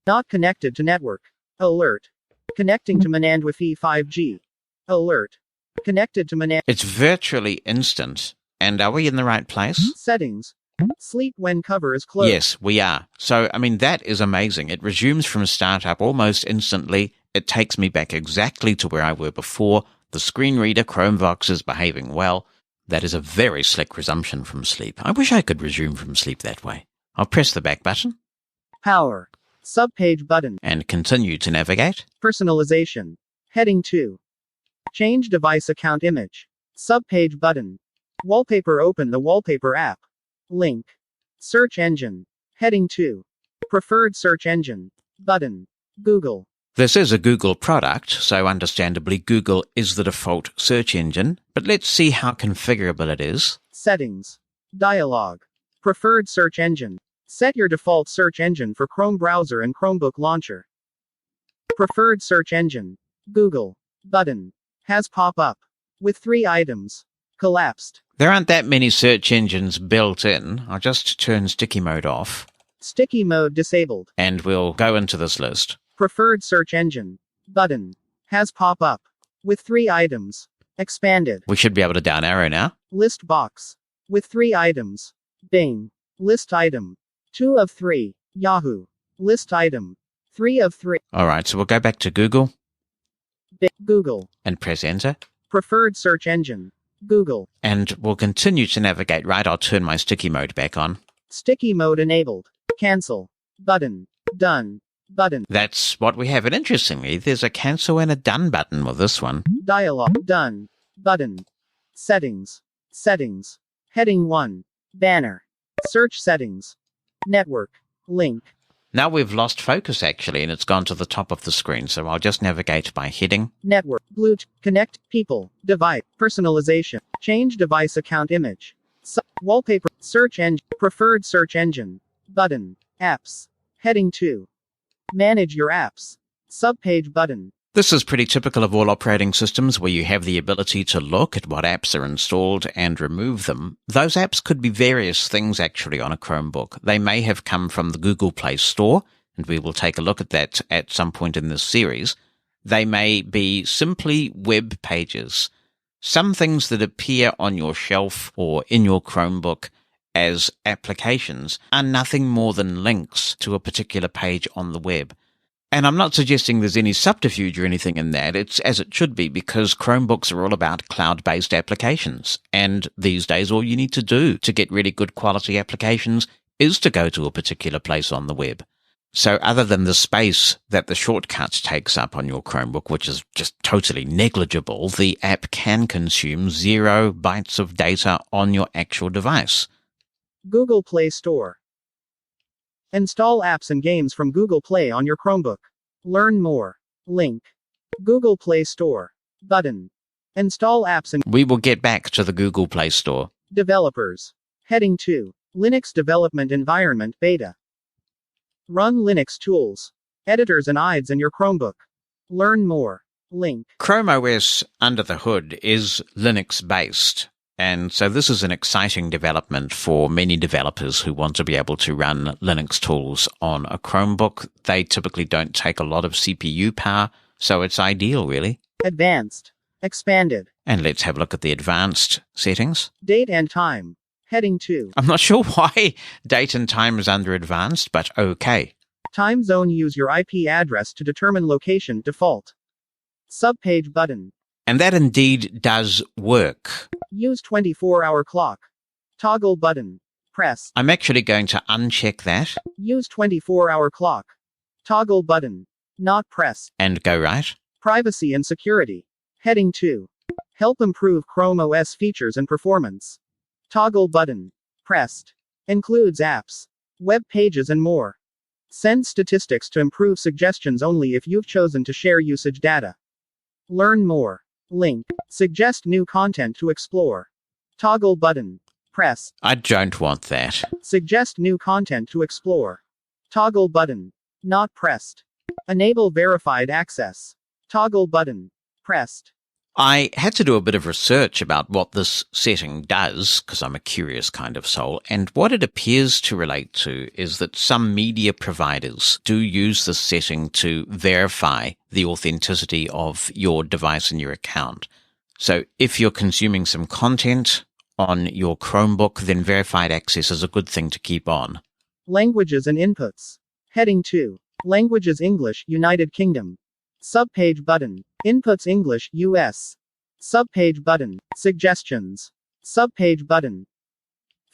F: Not connected to network. Alert. Connecting to Manand Wi-Fi 5G. Alert. Connected to Manand.
A: it's virtually instant. And are we in the right place?
F: Settings. Sleep when cover is closed.
A: Yes, we are. So, I mean, that is amazing. It resumes from startup almost instantly. It takes me back exactly to where I were before. The screen reader, Chromevox, is behaving well. That is a very slick resumption from sleep. I wish I could resume from sleep that way. I'll press the back button
F: Power. Subpage button.
A: and continue to navigate.
F: Personalization. Heading 2. Change device account image. Subpage button. Wallpaper. Open the wallpaper app. Link. Search engine. Heading 2. Preferred search engine. Button. Google.
A: This is a Google product, so understandably Google is the default search engine, but let's see how configurable it is.
F: Settings. Dialog. Preferred search engine. Set your default search engine for Chrome browser and Chromebook launcher. Preferred search engine. Google. Button. Has pop-up. With 3 items. Collapsed.
A: There aren't that many search engines built in. I'll just turn sticky mode off,
F: Sticky mode disabled.
A: and we'll go into this list.
F: Preferred search engine. Button. Has pop-up. With 3 items. Expanded.
A: We should be able to down arrow now.
F: List box. With 3 items. Bing. List item. 2 of 3. Yahoo. List item. 3 of 3.
A: All right, so we'll go back to Google
F: Google.
A: and press enter,
F: Preferred search engine. Google.
A: and we'll continue to navigate right. I'll turn my sticky mode back on.
F: Sticky mode enabled. Cancel. Button. Done. Button.
A: That's what we have. And interestingly, there's a cancel and a done button with this one.
F: Dialog. Done. Button. Settings. Settings. Heading 1. Banner. Search settings. Network. Link.
A: Now we've lost focus actually, and it's gone to the top of the screen, so I'll just navigate by heading.
F: Network. Bluetooth. Connect. People. Device. Personalization. Change device account image. Wallpaper. Search engine. Preferred search engine. Button. Apps. Heading 2. Manage your apps. Subpage button.
A: This is pretty typical of all operating systems where you have the ability to look at what apps are installed and remove them. Those apps could be various things actually on a Chromebook. They may have come from the Google Play Store, and we will take a look at that at some point in this series. They may be simply web pages. Some things that appear on your shelf or in your Chromebook as applications are nothing more than links to a particular page on the web. And I'm not suggesting there's any subterfuge or anything in that. It's as it should be, because Chromebooks are all about cloud-based applications. And these days, all you need to do to get really good quality applications is to go to a particular place on the web. So other than the space that the shortcuts takes up on your Chromebook, which is just totally negligible, the app can consume 0 bytes of data on your actual device.
F: Google Play Store. Install apps and games from Google Play on your Chromebook. Learn more. Link. Google Play Store. Button. Install apps and
A: We will get back to the Google Play Store.
F: developers. Heading 2. Linux Development Environment Beta. Run Linux tools. Editors and IDEs in your Chromebook. Learn more. Link.
A: Chrome OS under the hood is Linux-based. And so this is an exciting development for many developers who want to be able to run Linux tools on a Chromebook. They typically don't take a lot of CPU power, so it's ideal, really.
F: Advanced. Expanded.
A: And let's have a look at the advanced settings.
F: Date and time. Heading 2.
A: I'm not sure why date and time is under advanced, but okay.
F: Time zone. Use your IP address to determine location default. Subpage button.
A: And that indeed does work.
F: Use 24-hour clock. Toggle button. Press.
A: I'm actually going to uncheck that
F: Use 24-hour clock. Toggle button. Not press.
A: and go right.
F: Privacy and security. Heading 2. Help improve Chrome OS features and performance. Toggle button. Pressed. Includes apps, web pages and more. Send statistics to improve suggestions only if you've chosen to share usage data. Learn more. Link. Suggest new content to explore. Toggle button. Press.
A: I don't want that.
F: Suggest new content to explore. Toggle button. Not pressed. Enable verified access. Toggle button. Pressed.
A: I had to do a bit of research about what this setting does, because I'm a curious kind of soul, and what it appears to relate to is that some media providers do use this setting to verify the authenticity of your device and your account. So if you're consuming some content on your Chromebook, then verified access is a good thing to keep on.
F: Languages and inputs. Heading 2. Languages English, United Kingdom. Subpage button. Inputs English, US. Subpage button. Suggestions. Subpage button.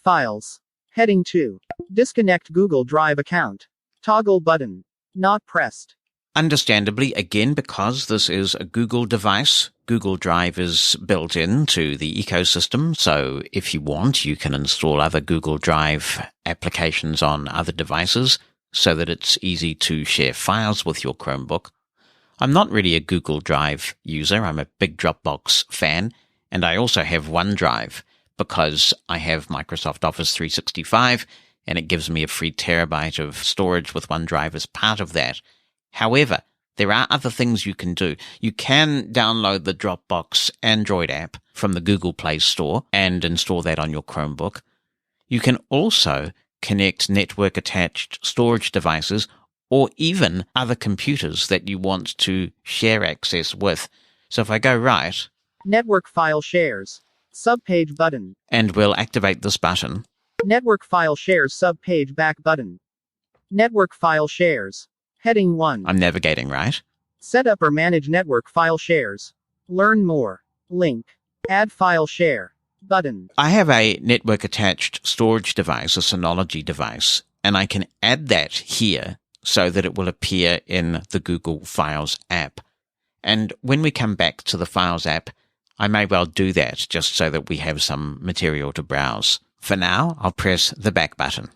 F: Files. Heading 2. Disconnect Google Drive account. Toggle button. Not pressed.
A: Understandably, again, because this is a Google device, Google Drive is built into the ecosystem, so if you want, you can install other Google Drive applications on other devices so that it's easy to share files with your Chromebook. I'm not really a Google Drive user. I'm a big Dropbox fan, and I also have OneDrive because I have Microsoft Office 365, and it gives me a free terabyte of storage with OneDrive as part of that. However, there are other things you can do. You can download the Dropbox Android app from the Google Play Store and install that on your Chromebook. You can also connect network-attached storage devices or even other computers that you want to share access with. So if I go right,
F: Network file shares. Subpage button.
A: and we'll activate this button,
F: Network file shares subpage back button. Network file shares. Heading 1.
A: I'm navigating right.
F: Set up or manage network file shares. Learn more. Link. Add file share. Button.
A: I have a network-attached storage device, a Synology device, and I can add that here so that it will appear in the Google Files app. And when we come back to the Files app, I may well do that just so that we have some material to browse. For now, I'll press the back button,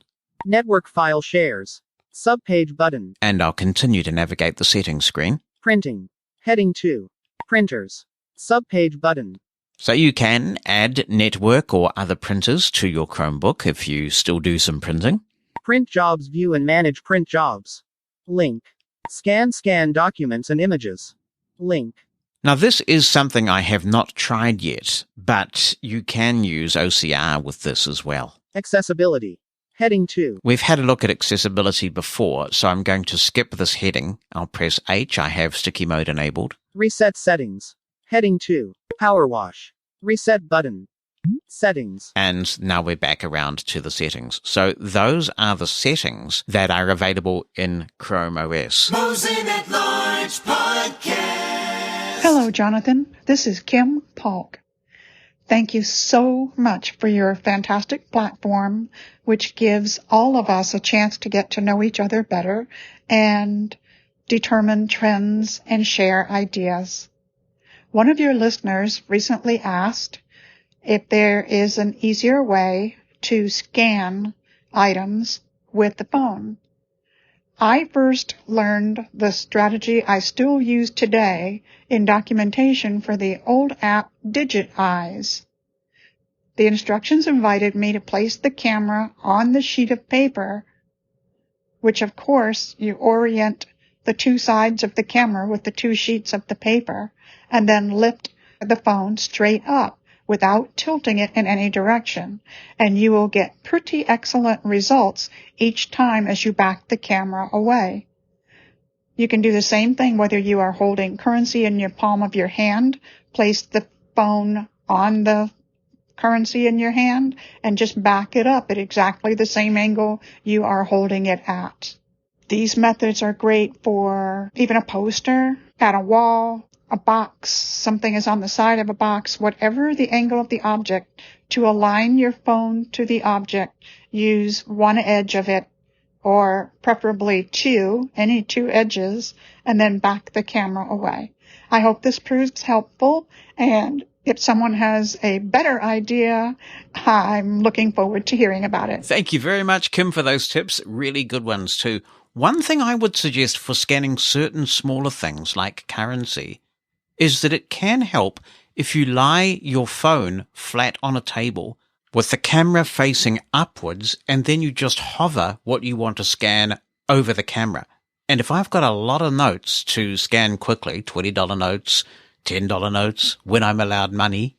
F: Network file shares. Subpage button.
A: and I'll continue to navigate the settings screen.
F: Printing. Heading 2. Printers. Subpage button.
A: So you can add network or other printers to your Chromebook if you still do some printing.
F: Print jobs. View and manage print jobs. Link. Scan documents and images. Link.
A: Now, this is something I have not tried yet, but you can use OCR with this as well.
F: Accessibility. Heading 2.
A: We've had a look at accessibility before, so I'm going to skip this heading. I'll press H. I have sticky mode enabled.
F: Reset settings. Heading 2. Power wash. Reset button. Settings.
A: And now we're back around to the settings. So those are the settings that are available in Chrome OS.
B: Mosin at Large Podcast.
H: Hello, Jonathan. This is Kim Polk. Thank you so much for your fantastic platform, which gives all of us a chance to get to know each other better and determine trends and share ideas. One of your listeners recently asked if there is an easier way to scan items with the phone. I first learned the strategy I still use today in documentation for the old app DigitEyes. The instructions invited me to place the camera on the sheet of paper, which of course you orient the two sides of the camera with the two sheets of the paper, and then lift the phone straight up without tilting it in any direction, and you will get pretty excellent results each time as you back the camera away. You can do the same thing whether you are holding currency in your palm of your hand, place the phone on the currency in your hand, and just back it up at exactly the same angle you are holding it at. These methods are great for even a poster, at a wall, a box, something is on the side of a box, whatever the angle of the object. To align your phone to the object, use one edge of it, or preferably any two edges, and then back the camera away. I hope this proves helpful, and if someone has a better idea, I'm looking forward to hearing about it.
A: Thank you very much, Kim, for those tips. Really good ones too. One thing I would suggest for scanning certain smaller things like currency is that it can help if you lie your phone flat on a table with the camera facing upwards, and then you just hover what you want to scan over the camera. And if I've got a lot of notes to scan quickly, $20 notes, $10 notes, when I'm allowed money,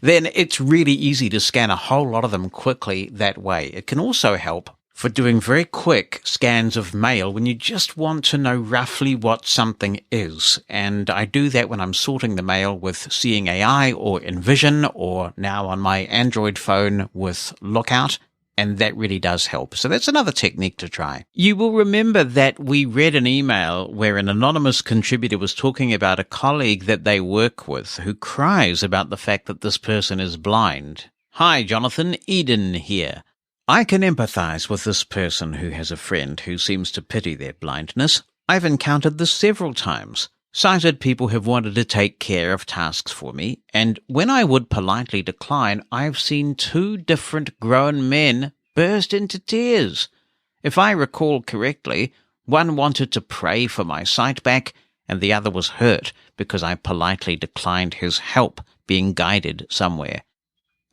A: then it's really easy to scan a whole lot of them quickly that way. It can also help for doing very quick scans of mail when you just want to know roughly what something is. And I do that when I'm sorting the mail with Seeing AI or Envision, or now on my Android phone with Lookout, and that really does help. So that's another technique to try. You will remember that we read an email where an anonymous contributor was talking about a colleague that they work with who cries about the fact that this person is blind. Hi, Jonathan, Eden here. I can empathize with this person who has a friend who seems to pity their blindness. I've encountered this several times. Sighted people have wanted to take care of tasks for me, and when I would politely decline, I've seen two different grown men burst into tears. If I recall correctly, one wanted to pray for my sight back, and the other was hurt because I politely declined his help being guided somewhere.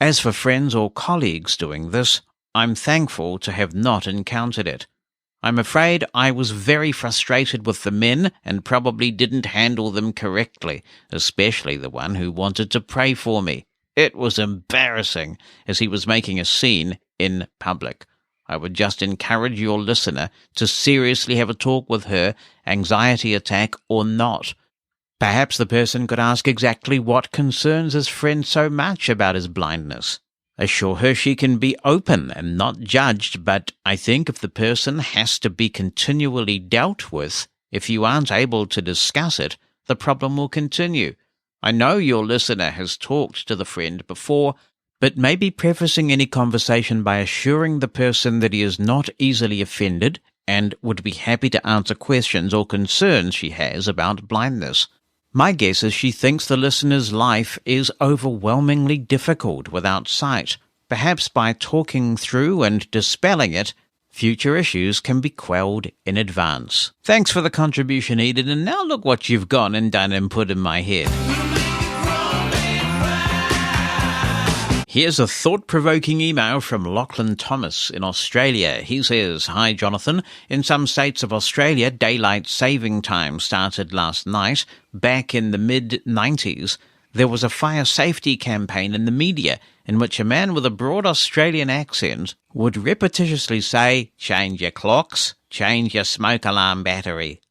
A: As for friends or colleagues doing this, I'm thankful to have not encountered it. I'm afraid I was very frustrated with the men and probably didn't handle them correctly, especially the one who wanted to pray for me. It was embarrassing, as he was making a scene in public. I would just encourage your listener to seriously have a talk with her, anxiety attack or not. Perhaps the person could ask exactly what concerns his friend so much about his blindness. Assure her she can be open and not judged, but I think if the person has to be continually dealt with, if you aren't able to discuss it, the problem will continue. I know your listener has talked to the friend before, but maybe prefacing any conversation by assuring the person that he is not easily offended and would be happy to answer questions or concerns she has about blindness. My guess is she thinks the listener's life is overwhelmingly difficult without sight. Perhaps by talking through and dispelling it, future issues can be quelled in advance. Thanks for the contribution, Eden, and now look what you've gone and done and put in my head. Here's a thought-provoking email from Lachlan Thomas in Australia. He says, Hi, Jonathan. In some states of Australia, daylight saving time started last night. Back in the mid-90s, there was a fire safety campaign in the media in which a man with a broad Australian accent would repetitiously say, change your clocks, change your smoke alarm battery.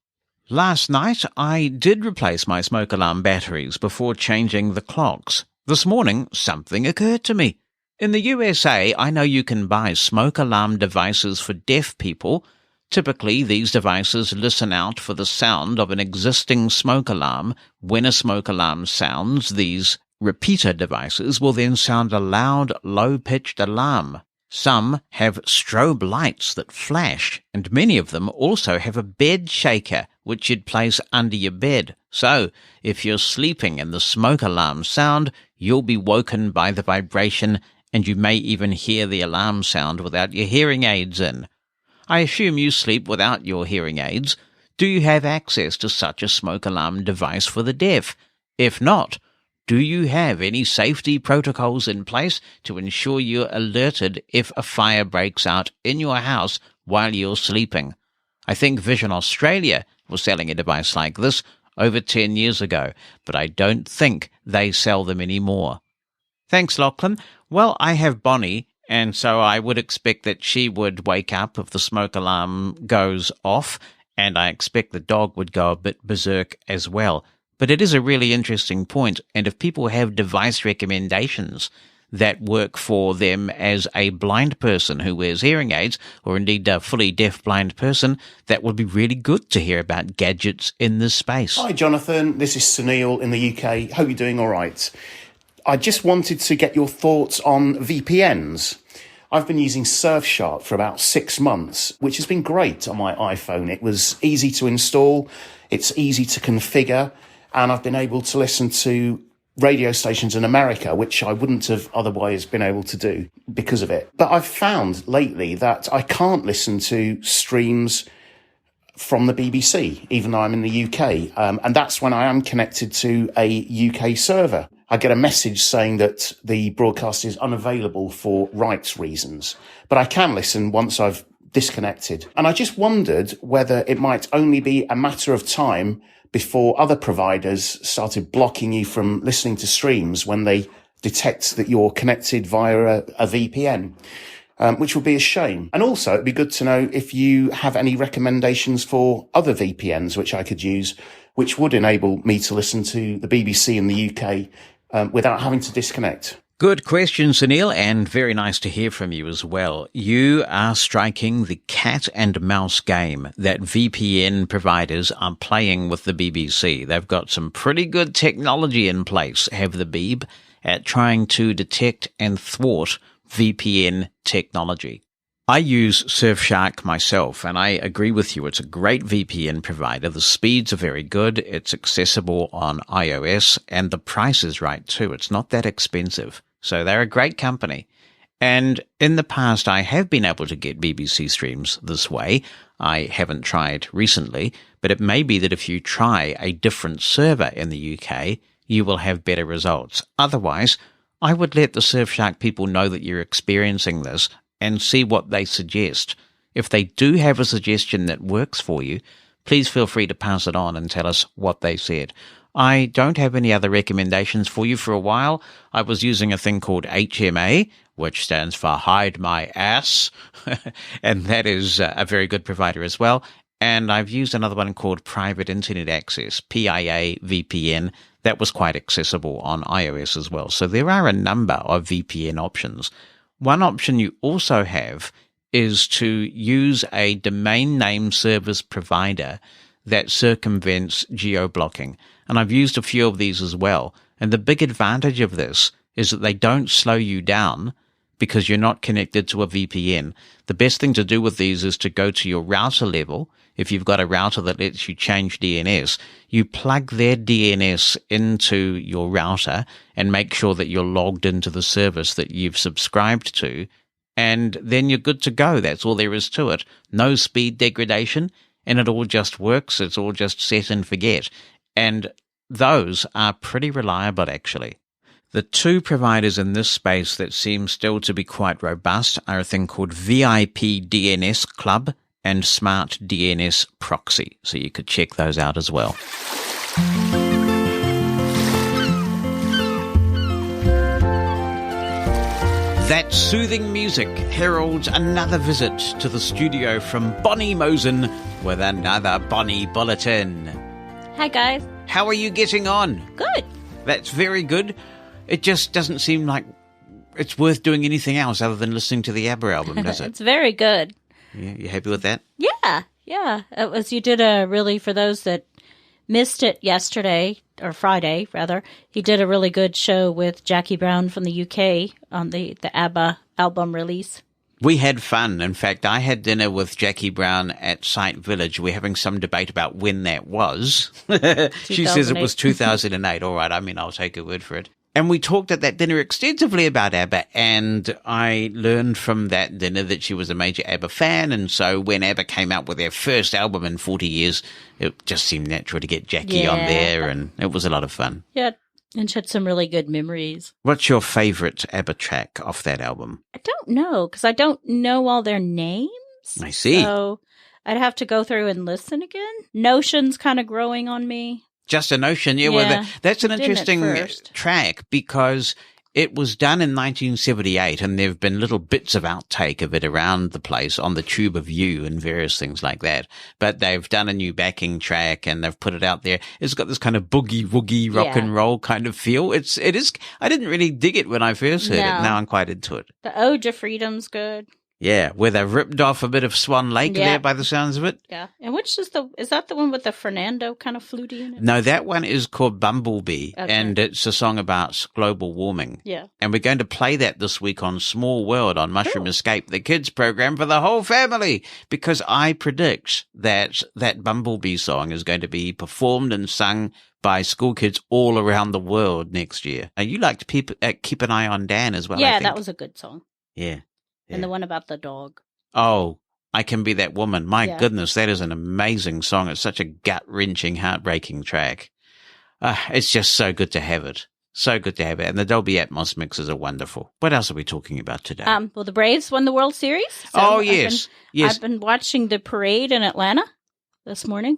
A: Last night, I did replace my smoke alarm batteries before changing the clocks. This morning, something occurred to me. In the USA, I know you can buy smoke alarm devices for deaf people. Typically, these devices listen out for the sound of an existing smoke alarm. When a smoke alarm sounds, these repeater devices will then sound a loud, low-pitched alarm. Some have strobe lights that flash, and many of them also have a bed shaker, which you'd place under your bed. So, if you're sleeping and the smoke alarm sound, you'll be woken by the vibration, and you may even hear the alarm sound without your hearing aids in. I assume you sleep without your hearing aids. Do you have access to such a smoke alarm device for the deaf? If not, do you have any safety protocols in place to ensure you're alerted if a fire breaks out in your house while you're sleeping? I think Vision Australia was selling a device like this over 10 years ago, but I don't think they sell them anymore. Thanks, Lachlan. Well, I have Bonnie, and so I would expect that she would wake up if the smoke alarm goes off, and I expect the dog would go a bit berserk as well. But it is a really interesting point, and if people have device recommendations that work for them as a blind person who wears hearing aids, or indeed a fully deaf blind person, that would be really good to hear about gadgets in this space.
I: Hi, Jonathan. This is Sunil in the UK. Hope you're doing all right. I just wanted to get your thoughts on VPNs. I've been using Surfshark for about 6 months, which has been great on my iPhone. It was easy to install, it's easy to configure, and I've been able to listen to radio stations in America, which I wouldn't have otherwise been able to do because of it. But I've found lately that I can't listen to streams from the BBC, even though I'm in the UK. And that's when I am connected to a UK server. I get a message saying that the broadcast is unavailable for rights reasons, but I can listen once I've disconnected. And I just wondered whether it might only be a matter of time before other providers started blocking you from listening to streams when they detect that you're connected via a VPN, which would be a shame. And also, it'd be good to know if you have any recommendations for other VPNs which I could use, which would enable me to listen to the BBC in the UK without having to disconnect.
A: Good question, Sunil, and very nice to hear from you as well. You are striking the cat and mouse game that VPN providers are playing with the BBC. They've got some pretty good technology in place, have the Beeb, at trying to detect and thwart VPN technology. I use Surfshark myself, and I agree with you. It's a great VPN provider. The speeds are very good. It's accessible on iOS, and the price is right too. It's not that expensive. So they're a great company. And in the past, I have been able to get BBC streams this way. I haven't tried recently, but it may be that if you try a different server in the UK, you will have better results. Otherwise, I would let the Surfshark people know that you're experiencing this and see what they suggest. If they do have a suggestion that works for you, please feel free to pass it on and tell us what they said. I don't have any other recommendations for you for a while. I was using a thing called HMA, which stands for Hide My Ass, and that is a very good provider as well. And I've used another one called Private Internet Access, PIA VPN. That was quite accessible on iOS as well. So there are a number of VPN options. One option you also have is to use a domain name service provider that circumvents geo-blocking. And I've used a few of these as well. And the big advantage of this is that they don't slow you down because you're not connected to a VPN. The best thing to do with these is to go to your router level. If you've got a router that lets you change DNS, you plug their DNS into your router and make sure that you're logged into the service that you've subscribed to, and then you're good to go. That's all there is to it. No speed degradation, and it all just works. It's all just set and forget. And those are pretty reliable, actually. The two providers in this space that seem still to be quite robust are a thing called VIP DNS Club and Smart DNS Proxy. So you could check those out as well. That soothing music heralds another visit to the studio from Bonnie Mosen with another Bonnie Bulletin.
J: Hi, guys.
A: How are you getting on?
J: Good.
A: That's very good. it just doesn't seem like it's worth doing anything else other than listening to the ABBA album, does it?
J: It's very good.
A: Yeah, you happy with that?
J: Yeah. It was, you did a really, for those that missed it yesterday, or Friday, rather, he did a really good show with Jackie Brown from the UK on the ABBA album release.
A: We had fun. In fact, I had dinner with Jackie Brown at Sight Village. We're having some debate about when that was. She says it was 2008. All right, I mean, I'll take her word for it. And we talked at that dinner extensively about ABBA, and I learned from that dinner that she was a major ABBA fan, and so when ABBA came out with their first album in 40 years, it just seemed natural to get Jackie on there, and it was a lot of fun.
J: Yeah, and she had some really good memories.
A: What's your favourite ABBA track off that album?
J: I don't know, because I don't know all their names.
A: I see.
J: So I'd have to go through and listen again. Notion's kind of growing on me.
A: Just a Notion, yeah. Well, that's an
J: Didn't
A: interesting
J: at first.
A: track because it was done in 1978 and there have been little bits of outtake of it around the place on the Tube of You and various things like that. But they've done a new backing track and they've put it out there. It's got this kind of boogie woogie rock and roll kind of feel. It is. I didn't really dig it when I first heard it. Now I'm quite into it.
J: The Ode to Freedom's good.
A: Yeah, where they've ripped off a bit of Swan Lake there by the sounds of it.
J: Yeah. And which is that the one with the Fernando kind of fluty in it?
A: No, that one is called Bumblebee, and it's a song about global warming.
J: Yeah.
A: And we're going to play that this week on Small World on Mushroom Escape, the kids program for the whole family, because I predict that Bumblebee song is going to be performed and sung by school kids all around the world next year. And you like to keep an eye on Dan as well, I
J: Yeah,
A: think.
J: that was a good song.
A: Yeah.
J: And the one about the dog.
A: Oh, I Can Be That Woman. My goodness, that is an amazing song. It's such a gut-wrenching, heartbreaking track. It's just so good to have it. So good to have it. And the Dolby Atmos mixes are wonderful. What else are we talking about today?
J: Well, the Braves won the World Series.
A: So yes.
J: I've been watching the parade in Atlanta this morning.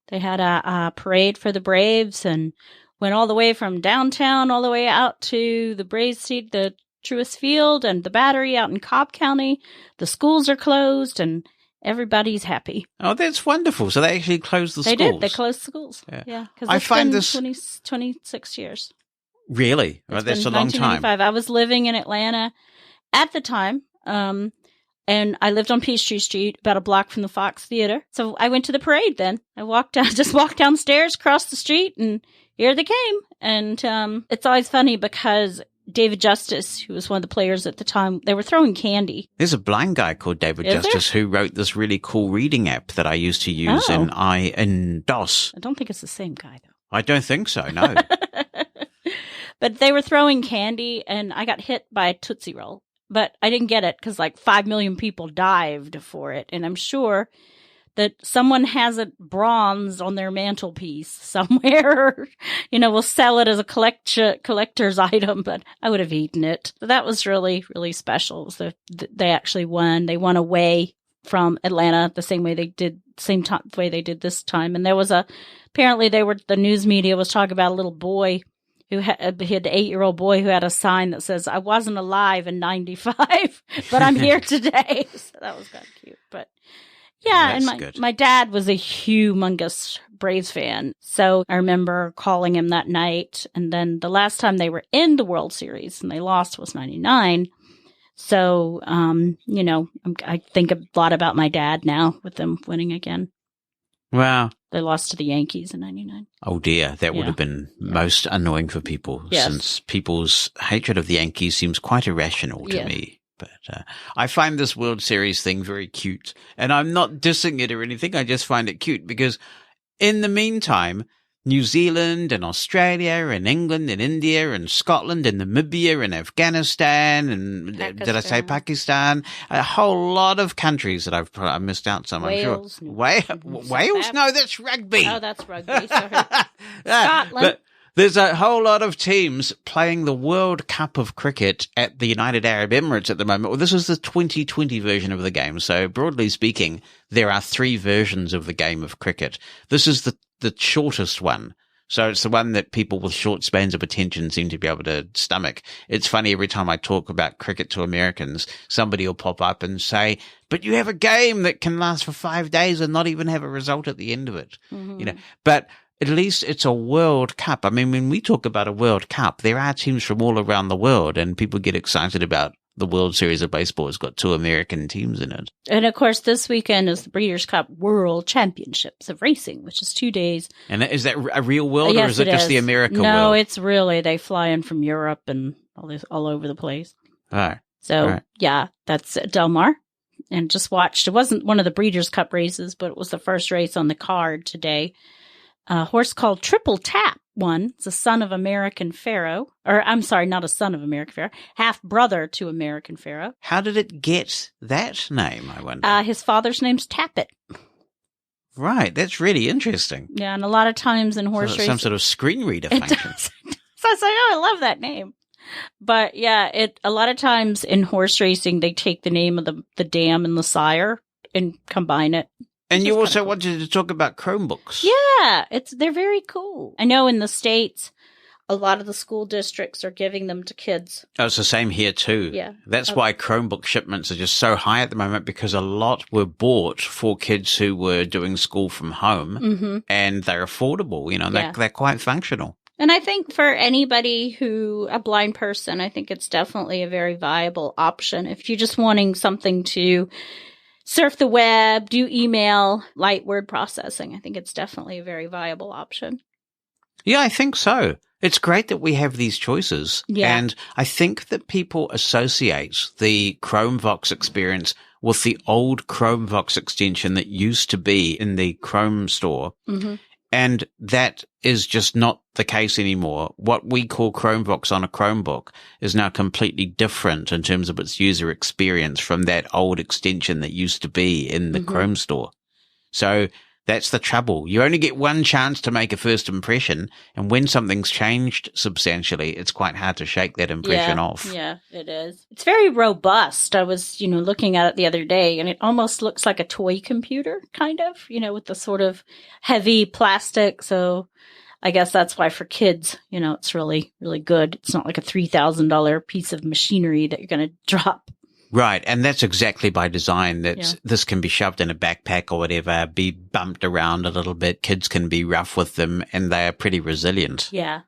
J: They had a parade for the Braves and went all the way from downtown all the way out to the Braves seat, the Truist Field and the Battery out in Cobb County. The schools are closed and everybody's happy.
A: Oh, that's wonderful. So they actually closed the schools.
J: They did. They closed schools. Yeah. Because
A: I find
J: been
A: this
J: 26 years.
A: Really? Well, that's a long time.
J: I was living in Atlanta at the time. And I lived on Peachtree Street, about a block from the Fox Theater. So I went to the parade then. I walked downstairs, crossed the street, and here they came. And it's always funny because David Justice, who was one of the players at the time, they were throwing candy.
A: There's a blind guy called David Justice who wrote this really cool reading app that I used to use in DOS.
J: I don't think it's the same guy, though.
A: I don't think so, no.
J: But they were throwing candy, and I got hit by a Tootsie Roll. But I didn't get it because like 5 million people dived for it. And I'm sure that someone has it bronze on their mantelpiece somewhere. We'll sell it as a collector's item, but I would have eaten it. So that was really, really special. So they actually won. They won away from Atlanta the same way they did this time. And there was apparently the news media was talking about a little boy who had an 8-year-old boy who had a sign that says, "I wasn't alive in 95, but I'm here today." So that was kind of cute. But yeah, and my dad was a humongous Braves fan. So I remember calling him that night. And then the last time they were in the World Series and they lost was 99. So, I think a lot about my dad now with them winning again.
A: Wow.
J: They lost to the Yankees in 99.
A: Oh dear, that would have been most annoying for people since people's hatred of the Yankees seems quite irrational to me. But I find this World Series thing very cute. And I'm not dissing it or anything. I just find it cute because in the meantime, New Zealand and Australia and England and India and Scotland and Namibia and Afghanistan and did I say Pakistan? A whole lot of countries that I missed out some,
J: Wales,
A: I'm sure. Wales? No, that's rugby.
J: Oh, that's rugby. Sorry. Scotland.
A: But there's a whole lot of teams playing the World Cup of Cricket at the United Arab Emirates at the moment. Well, this is the 2020 version of the game. So broadly speaking, there are 3 versions of the game of cricket. This is the shortest one. So it's the one that people with short spans of attention seem to be able to stomach. It's funny, every time I talk about cricket to Americans, somebody will pop up and say, "But you have a game that can last for 5 days and not even have a result at the end of it." Mm-hmm. But at least it's a World Cup. I mean, when we talk about a World Cup, there are teams from all around the world, and people get excited about the World Series of Baseball. It's got 2 American teams in it.
J: And of course, this weekend is the Breeders' Cup World Championships of Racing, which is 2 days.
A: And is that a real world,
J: Yes,
A: or is it just the America world?
J: No, it's really, they fly in from Europe and all over the place.
A: Oh,
J: So,
A: right.
J: yeah, that's Del Mar. And just watched, it wasn't one of the Breeders' Cup races, but it was the first race on the card today. A horse called Triple Tap won. It's a son of American Pharoah. Or, I'm sorry, not a son of American Pharoah. Half brother to American Pharoah.
A: How did it get that name, I wonder?
J: His father's name's Tappet.
A: Right, that's really interesting.
J: Yeah, and a lot of times in horse
A: So
J: racing.
A: some sort of screen reader
J: It
A: function.
J: does. So I was like, oh, I love that name. But yeah, a lot of times in horse racing, they take the name of the dam and the sire and combine it.
A: And
J: Which
A: you
J: is
A: also
J: kinda cool.
A: wanted to talk about Chromebooks.
J: Yeah, they're very cool. I know in the States, a lot of the school districts are giving them to kids.
A: Oh, it's the same here too.
J: Yeah.
A: That's why Chromebook shipments are just so high at the moment, because a lot were bought for kids who were doing school from home,
J: Mm-hmm.
A: and they're affordable. You know,
J: Yeah.
A: they're quite functional.
J: And I think for anybody a blind person, I think it's definitely a very viable option. If you're just wanting something to surf the web, do email, light word processing, I think it's definitely a very viable option.
A: Yeah, I think so. It's great that we have these choices.
J: Yeah.
A: And I think that people associate the Chromevox experience with the old Chromevox extension that used to be in the Chrome store.
J: Mm-hmm.
A: And that is just not the case anymore. What we call Chromevox on a Chromebook is now completely different in terms of its user experience from that old extension that used to be in the
J: Mm-hmm.
A: Chrome store. So that's the trouble. You only get one chance to make a first impression. And when something's changed substantially, it's quite hard to shake that impression off.
J: Yeah, it is. It's very robust. I was, looking at it the other day, and it almost looks like a toy computer, kind of, with the sort of heavy plastic. So I guess that's why for kids, it's really, really good. It's not like a $3,000 piece of machinery that you're going to drop.
A: Right. And that's exactly by design. This can be shoved in a backpack or whatever, be bumped around a little bit. Kids can be rough with them, and they are pretty resilient.
J: Yeah.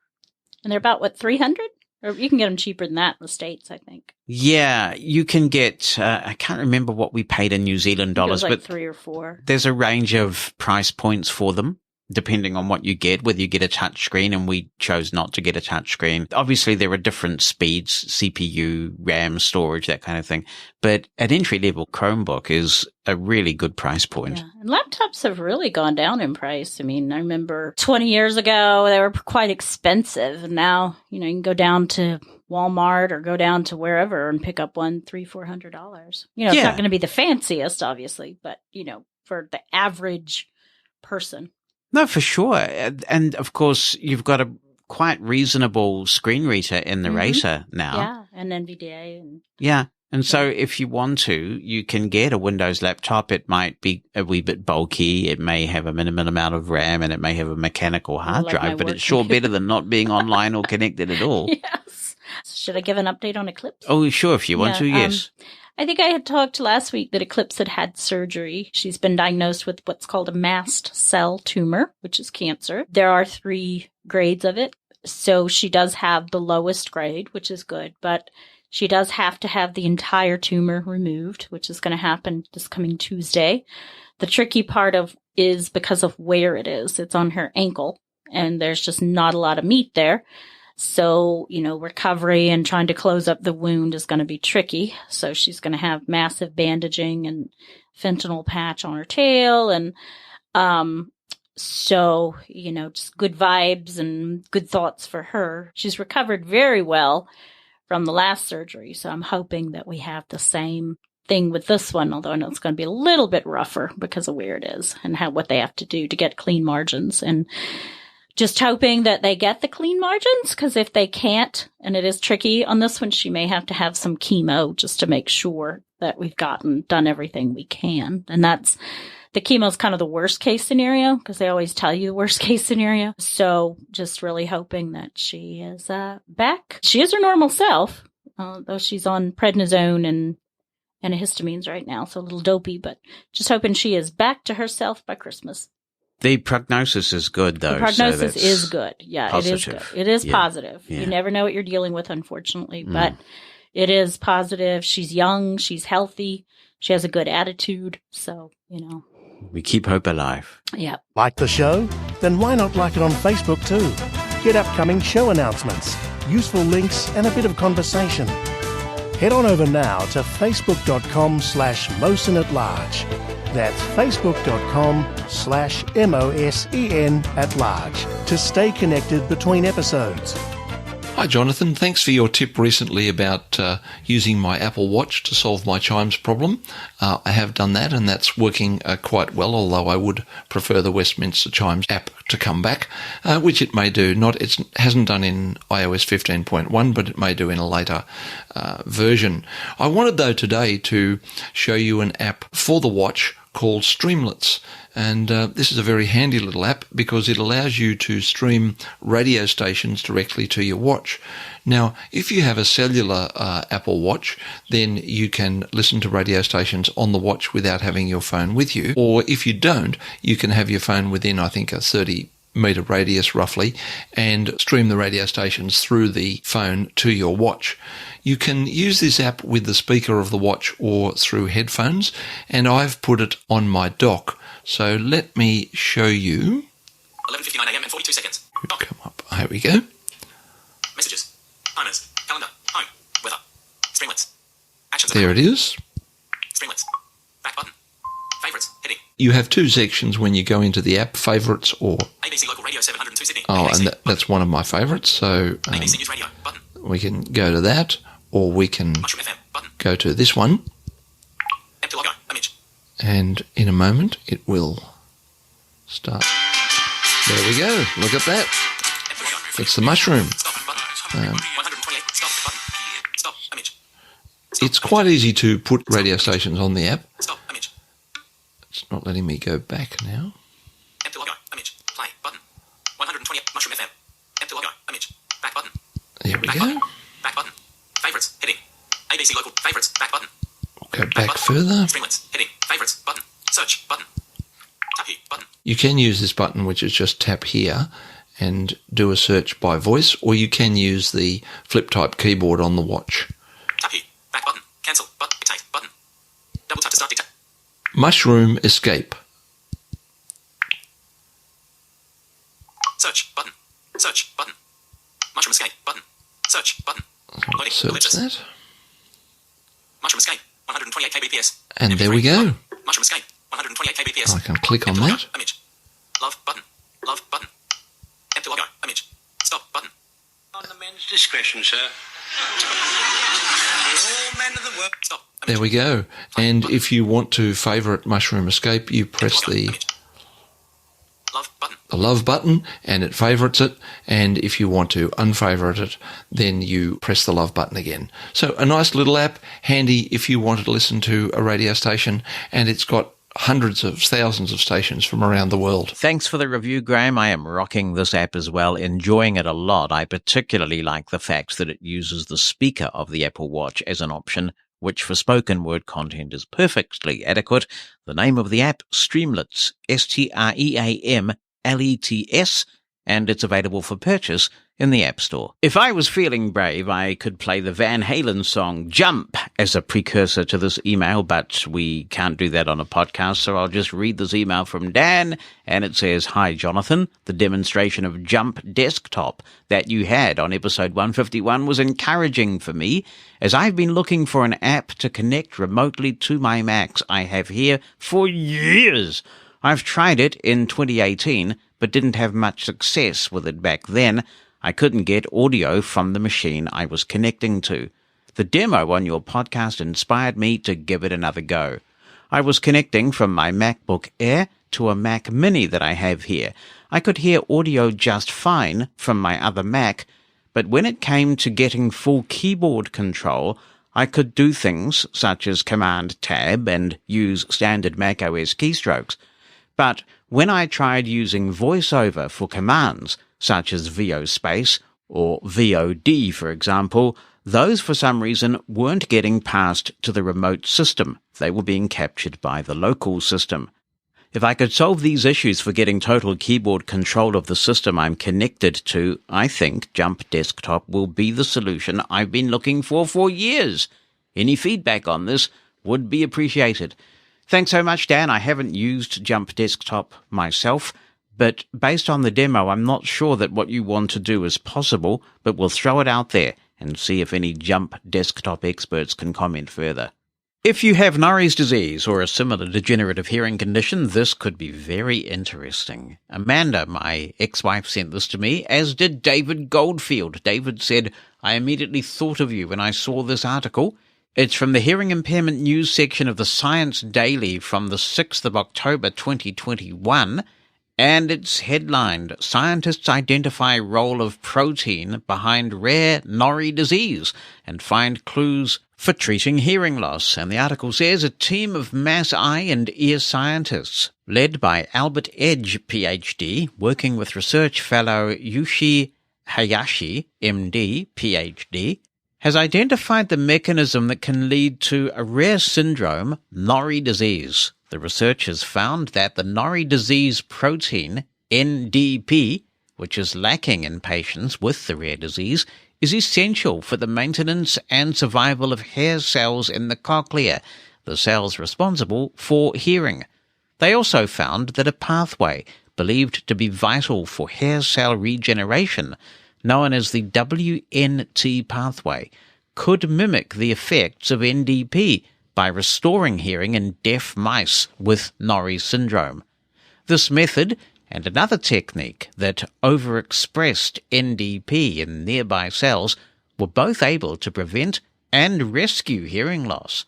J: And they're about, 300? Or you can get them cheaper than that in the States, I think.
A: Yeah, you can get, I can't remember what we paid in New Zealand dollars,
J: It was like
A: but
J: 3 or 4.
A: there's a range of price points for them, depending on what you get, whether you get a touch screen, and we chose not to get a touch screen. Obviously, there are different speeds, CPU, RAM, storage, that kind of thing. But an entry-level Chromebook is a really good price point.
J: Yeah. And laptops have really gone down in price. I mean, I remember 20 years ago, they were quite expensive. And now, you can go down to Walmart or go down to wherever and pick up one $300-400. It's
A: Yeah.
J: not going to be the fanciest, obviously, but, for the average person.
A: No, for sure. And of course, you've got a quite reasonable screen reader in the
J: Mhm.
A: Racer now.
J: Yeah. And NVDA. And
A: Yeah. And so if you want to, you can get a Windows laptop. It might be a wee bit bulky. It may have a minimal amount of RAM, and it may have a mechanical hard
J: like my
A: drive, but
J: work
A: it's sure
J: computer.
A: better than not being online or connected at all.
J: Yes. Should I give an update on Eclipse?
A: Oh, sure. If you want to,
J: Yeah,
A: yes.
J: I think I had talked last week that Eclipse had surgery. She's been diagnosed with what's called a mast cell tumor, which is cancer. There are 3 grades of it. So she does have the lowest grade, which is good, but she does have to have the entire tumor removed, which is going to happen this coming Tuesday. The tricky part is because of where it is. It's on her ankle, and there's just not a lot of meat there. So, recovery and trying to close up the wound is going to be tricky. So she's going to have massive bandaging and fentanyl patch on her tail. And, so, just good vibes and good thoughts for her. She's recovered very well from the last surgery. So I'm hoping that we have the same thing with this one, although I know it's going to be a little bit rougher because of where it is and what they have to do to get clean margins. And just hoping that they get the clean margins, because if they can't, and it is tricky on this one, she may have to have some chemo just to make sure that we've done everything we can. And the chemo is kind of the worst case scenario, because they always tell you the worst case scenario. So just really hoping that she is back. She is her normal self, though she's on prednisone and antihistamines right now, so a little dopey, but just hoping she is back to herself by Christmas.
A: The prognosis is good, though.
J: The prognosis
A: so
J: is good. Yeah,
A: positive.
J: it is good. It is positive.
A: Yeah.
J: You never know what you're dealing with, unfortunately, but it is positive. She's young. She's healthy. She has a good attitude. So,
A: We keep hope alive.
J: Yeah.
D: Like the show? Then why not like it on Facebook too? Get upcoming show announcements, useful links, and a bit of conversation. Head on over now to facebook.com/MosenAtLarge. That's facebook.com/MOSEN@large to stay connected between episodes.
K: Hi Jonathan, thanks for your tip recently about using my Apple Watch to solve my chimes problem. I have done that and that's working quite well, although I would prefer the Westminster Chimes app to come back, which it may do. It hasn't done in iOS 15.1, but it may do in a later version. I wanted though today to show you an app for the watch called Streamlets. And this is a very handy little app because it allows you to stream radio stations directly to your watch. Now, if you have a cellular Apple Watch, then you can listen to radio stations on the watch without having your phone with you. Or if you don't, you can have your phone within, I think, a 30-metre radius roughly, and stream the radio stations through the phone to your watch. You can use this app with the speaker of the watch or through headphones, and I've put it on my dock. So let me show you.
L: 11:59 a.m. and 42 seconds.
K: Come up. Here we go.
L: Messages. Timers. Calendar. Home. Weather. Streamlets. Actions.
K: There it is.
L: Streamlets. Back button. Favorites. Heading.
K: You have two sections when you go into the app, favourites or...
L: ABC Local Radio 702 Sydney.
K: Oh,
L: ABC.
K: and that's one of my favourites. So
L: ABC News Radio. Button.
K: we can go to that, or we can
L: Mushroom FM. Button.
K: go to this one.
L: Empty logo. Image.
K: And in a moment, it will start. There we go. Look at that. It's the mushroom.
L: Stop. Button. 128. Stop. Button. Stop. Image.
K: It's quite easy to put radio stations on the app.
L: Stop. Image.
K: It's not letting me go back now.
L: Empty logo. Image. Play. Button. 128. Mushroom FM. Empty logo. Image. Back button.
K: There we
L: Back
K: go.
L: button. Back button. Favorites. Heading. ABC Local. Favorites. Back button.
K: We'll go
L: Back
K: back
L: button.
K: further.
L: Streamlets. Heading. Favorites. Button. Search. Button. Tap here. Button.
K: You can use this button, which is just tap here, and do a search by voice, or you can use the flip type keyboard on the watch.
L: Tap here. Back button. Cancel. Button. Dictate. Button. Double tap to start dictate.
K: Mushroom Escape.
L: Search. Button. Search. Button. Mushroom Escape. Button. Search. Button. Loading.
K: Search
L: Ellipsis.
K: that.
L: Mushroom Escape. 128 kbps.
K: And
L: MP3.
K: there we go.
L: Button. Mushroom Escape. 128 kbps.
K: I can click on
L: Empty logo.
K: that.
L: Image. Love. Button. Love. Button. Empty logo. Image. Stop. Button.
M: On the men's discretion, sir. All men of the world.
L: Stop. Image.
K: There we go. And
L: Button.
K: if you want to favourite Mushroom Escape, you press
L: Empty logo.
K: the
L: Image. Love. Button.
K: love button and it favourites it. And if you want to unfavourite it, then you press the love button again. So a nice little app, handy if you want to listen to a radio station, and it's got hundreds of thousands of stations from around the world.
A: Thanks for the review, Graham. I am rocking this app as well, enjoying it a lot. I particularly like the fact that it uses the speaker of the Apple Watch as an option, which for spoken word content is perfectly adequate. The name of the app, Streamlets, Streamlets, and it's available for purchase in the App Store. If I was feeling brave, I could play the Van Halen song Jump as a precursor to this email, but we can't do that on a podcast, so I'll just read this email from Dan, and it says, "Hi, Jonathan. The demonstration of Jump Desktop that you had on episode 151 was encouraging for me, as I've been looking for an app to connect remotely to my Macs I have here for years. I've tried it in 2018, but didn't have much success with it back then. I couldn't get audio from the machine I was connecting to. The demo on your podcast inspired me to give it another go. I was connecting from my MacBook Air to a Mac Mini that I have here. I could hear audio just fine from my other Mac, but when it came to getting full keyboard control, I could do things such as Command-Tab and use standard macOS keystrokes. But when I tried using VoiceOver for commands, such as VO space or VOD, for example, those for some reason weren't getting passed to the remote system. They were being captured by the local system. If I could solve these issues for getting total keyboard control of the system I'm connected to, I think Jump Desktop will be the solution I've been looking for years. Any feedback on this would be appreciated. Thanks so much, Dan. I haven't used Jump Desktop myself, but based on the demo, I'm not sure that what you want to do is possible, but we'll throw it out there and see if any Jump Desktop experts can comment further. If you have Norrie's disease or a similar degenerative hearing condition, this could be very interesting. Amanda, my ex-wife, sent this to me, as did David Goldfield. David said, I immediately thought of you when I saw this article. It's from the Hearing Impairment News section of the Science Daily from the 6th of October 2021, and it's headlined, Scientists Identify Role of Protein Behind Rare Norrie Disease and Find Clues for Treating Hearing Loss. And the article says a team of mass eye and ear scientists, led by Albert Edge, PhD, working with research fellow Yushi Hayashi, MD, PhD, has identified the mechanism that can lead to a rare syndrome, Norrie disease. The researchers found that the Norrie disease protein, NDP, which is lacking in patients with the rare disease, is essential for the maintenance and survival of hair cells in the cochlea, the cells responsible for hearing. They also found that a pathway believed to be vital for hair cell regeneration, known as the WNT pathway, could mimic the effects of NDP by restoring hearing in deaf mice with Norrie syndrome. This method, and another technique that overexpressed NDP in nearby cells, were both able to prevent and rescue hearing loss.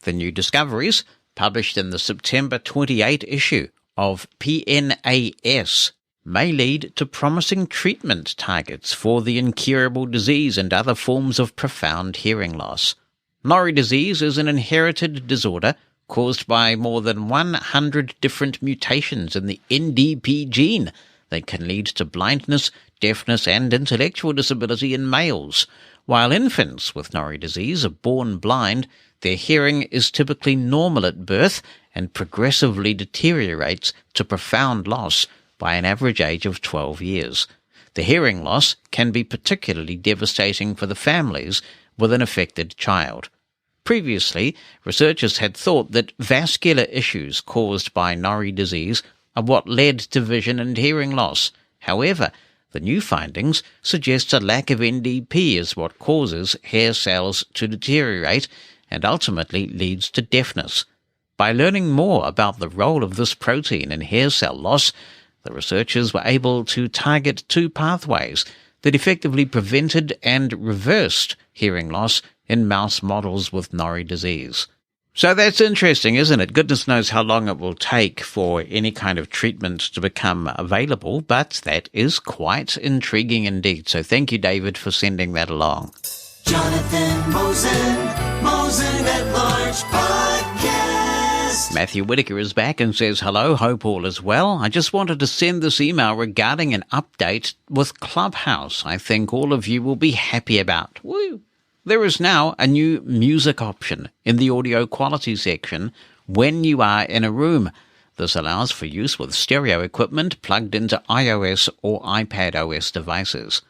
A: The new discoveries, published in the September 28 issue of PNAS, may lead to promising treatment targets for the incurable disease and other forms of profound hearing loss. Norrie disease is an inherited disorder caused by more than 100 different mutations in the NDP gene that can lead to blindness, deafness, and intellectual disability in males. While infants with Norrie disease are born blind, their hearing is typically normal at birth and progressively deteriorates to profound loss by an average age of 12 years. The hearing loss can be particularly devastating for the families with an affected child. Previously, researchers had thought that vascular issues caused by Norrie disease are what led to vision and hearing loss. However, the new findings suggest a lack of NDP is what causes hair cells to deteriorate and ultimately leads to deafness. By learning more about the role of this protein in hair cell loss, the researchers were able to target two pathways that effectively prevented and reversed hearing loss in mouse models with Norrie disease. So that's interesting, isn't it? Goodness knows how long it will take for any kind of treatment to become available, but that is quite intriguing indeed. So thank you, David, for sending that along.
B: Jonathan Mosen at Large Podcast.
A: Matthew Whitaker is back and says, hello, hope all is well. I just wanted to send this email regarding an update with Clubhouse I think all of you will be happy about. Woo! There is now a new music option in the audio quality section when you are in a room. This allows for use with stereo equipment plugged into iOS or iPadOS devices.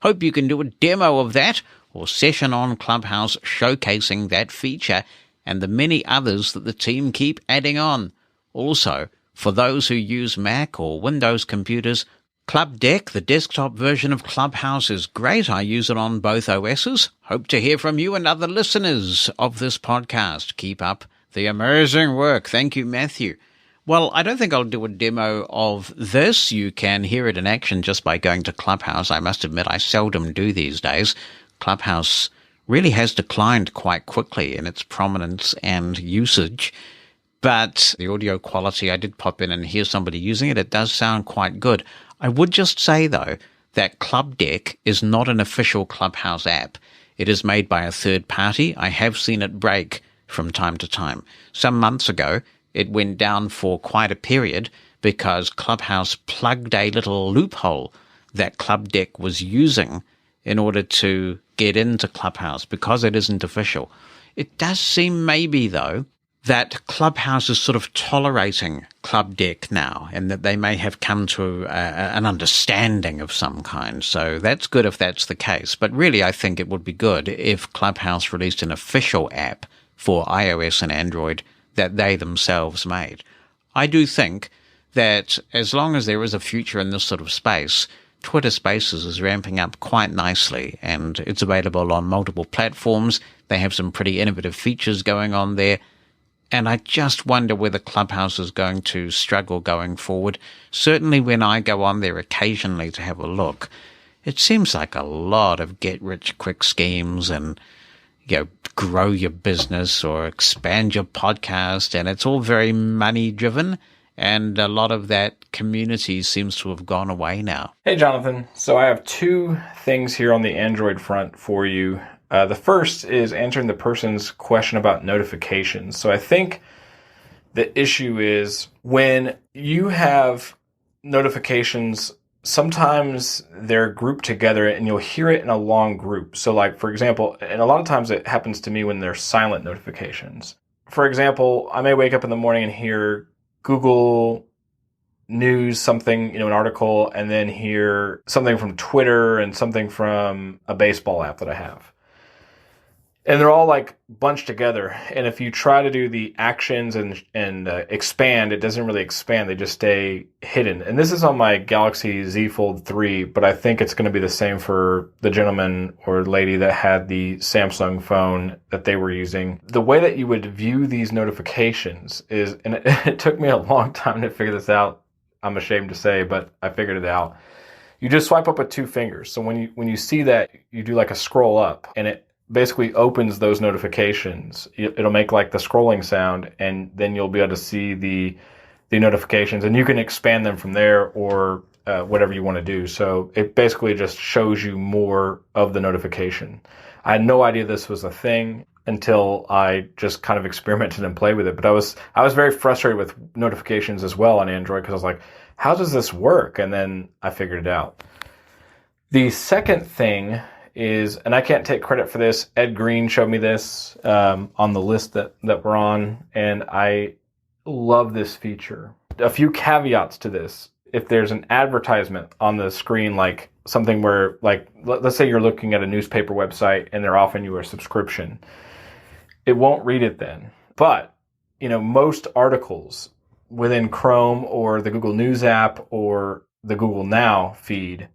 A: Hope you can do a demo of that or session on Clubhouse showcasing that feature and the many others that the team keep adding on. Also, for those who use Mac or Windows computers, Club Deck, the desktop version of Clubhouse, is great. I use it on both OSs. Hope to hear from you and other listeners of this podcast. Keep up the amazing work. Thank you, Matthew. Well, I don't think I'll do a demo of this. You can hear it in action just by going to Clubhouse. I must admit I seldom do these days. Clubhouse really has declined quite quickly in its prominence and usage. But the audio quality, I did pop in and hear somebody using it. It does sound quite good. I would just say, though, that Club Deck is not an official Clubhouse app. It is made by a third party. I have seen it break from time to time. Some months ago, it went down for quite a period because Clubhouse plugged a little loophole that Club Deck was using in order to get into Clubhouse because it isn't official. It does seem maybe, though, that Clubhouse is sort of tolerating Club Deck now, and that they may have come to an understanding of some kind. So that's good if that's the case. But really, I think it would be good if Clubhouse released an official app for iOS and Android that they themselves made. I do think that as long as there is a future in this sort of space, Twitter Spaces is ramping up quite nicely, and it's available on multiple platforms. They have some pretty innovative features going on there. And I just wonder whether Clubhouse is going to struggle going forward. Certainly when I go on there occasionally to have a look, it seems like a lot of get-rich-quick schemes and, grow your business or expand your podcast, and it's all very money-driven, and a lot of that community seems to have gone away now.
N: Hey, Jonathan. So I have two things here on the Android front for you. The first is answering the person's question about notifications. So I think the issue is when you have notifications, sometimes they're grouped together and you'll hear it in a long group. So like, for example, and a lot of times it happens to me when there's silent notifications. For example, I may wake up in the morning and hear Google News, something, an article, and then hear something from Twitter and something from a baseball app that I have. And they're all like bunched together. And if you try to do the actions and expand, it doesn't really expand. They just stay hidden. And this is on my Galaxy Z Fold 3, but I think it's going to be the same for the gentleman or lady that had the Samsung phone that they were using. The way that you would view these notifications is, and it took me a long time to figure this out, I'm ashamed to say, but I figured it out. You just swipe up with two fingers. So when you see that, you do like a scroll up, and it basically opens those notifications. It'll make like the scrolling sound, and then you'll be able to see the notifications, and you can expand them from there or whatever you want to do. So it basically just shows you more of the notification. I had no idea this was a thing until I just kind of experimented and played with it. But I was very frustrated with notifications as well on Android, because I was like, how does this work? And then I figured it out. The second thing is, and I can't take credit for this, Ed Green showed me this on the list that we're on, and I love this feature. A few caveats to this. If there's an advertisement on the screen, like something where, like, let's say you're looking at a newspaper website and they're offering you a subscription, it won't read it then. But, most articles within Chrome or the Google News app or the Google Now feed,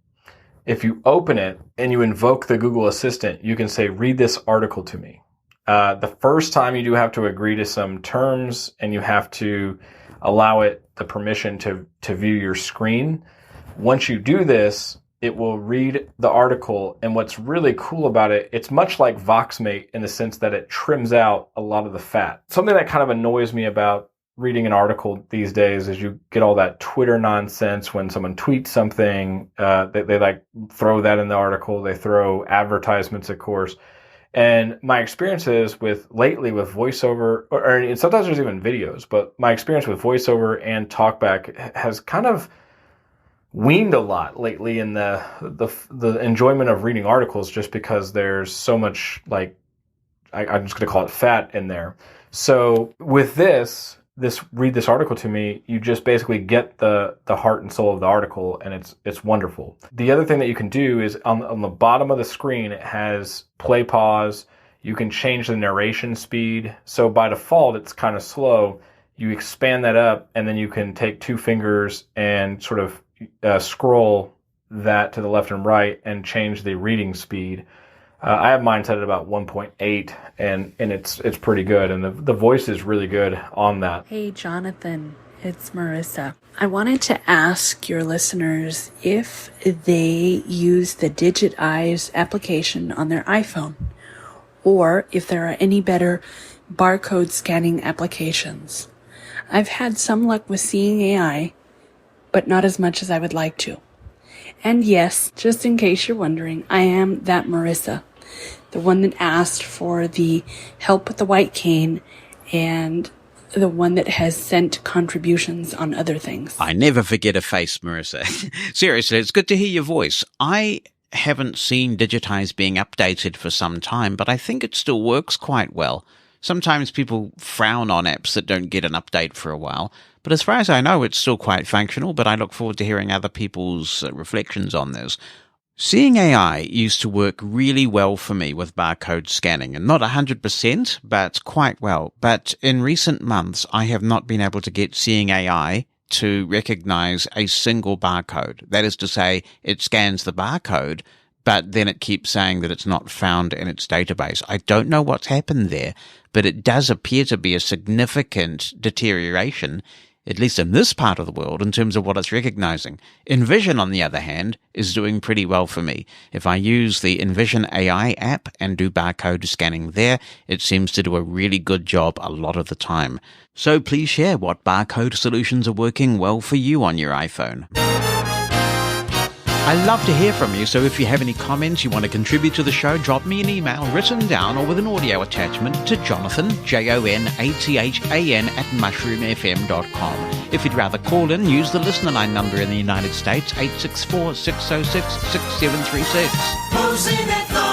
N: if you open it and you invoke the Google Assistant, you can say, read this article to me. The first time you do have to agree to some terms, and you have to allow it the permission to view your screen. Once you do this, it will read the article. And what's really cool about it, it's much like Voxmate in the sense that it trims out a lot of the fat. Something that kind of annoys me about reading an article these days is you get all that Twitter nonsense when someone tweets something. They like throw that in the article. They throw advertisements, of course. And my experiences lately with VoiceOver, or sometimes there's even videos, but my experience with VoiceOver and TalkBack has kind of weaned a lot lately in the enjoyment of reading articles, just because there's so much, like, I'm just going to call it fat in there. So with this read this article to me, you just basically get the heart and soul of the article, and it's wonderful. The other thing that you can do is on the bottom of the screen, it has play pause. You can change the narration speed. So by default, it's kind of slow. You expand that up, and then you can take two fingers and sort of scroll that to the left and right and change the reading speed. I have mine set at about 1.8, and it's pretty good, and the voice is really good on that.
O: Hey, Jonathan, it's Marissa. I wanted to ask your listeners if they use the Digit Eyes application on their iPhone, or if there are any better barcode scanning applications. I've had some luck with Seeing AI, but not as much as I would like to. And yes, just in case you're wondering, I am that Marissa, the one that asked for the help with the white cane and the one that has sent contributions on other things.
A: I never forget a face, Marissa. Seriously, it's good to hear your voice. I haven't seen Digitize being updated for some time, but I think it still works quite well. Sometimes people frown on apps that don't get an update for a while, but as far as I know, it's still quite functional, but I look forward to hearing other people's reflections on this. Seeing AI used to work really well for me with barcode scanning, and not 100%, but quite well. But in recent months, I have not been able to get Seeing AI to recognize a single barcode. That is to say, it scans the barcode, but then it keeps saying that it's not found in its database. I don't know what's happened there, but it does appear to be a significant deterioration, at least in this part of the world, in terms of what it's recognizing. Envision, on the other hand, is doing pretty well for me. If I use the Envision AI app and do barcode scanning there, it seems to do a really good job a lot of the time. So please share what barcode solutions are working well for you on your iPhone. I love to hear from you, so if you have any comments you want to contribute to the show, drop me an email written down or with an audio attachment to Jonathan, JONATHAN @mushroomfm.com. If you'd rather call in, use the listener line number in the United States, 864-606-6736.
B: Mosin at Large.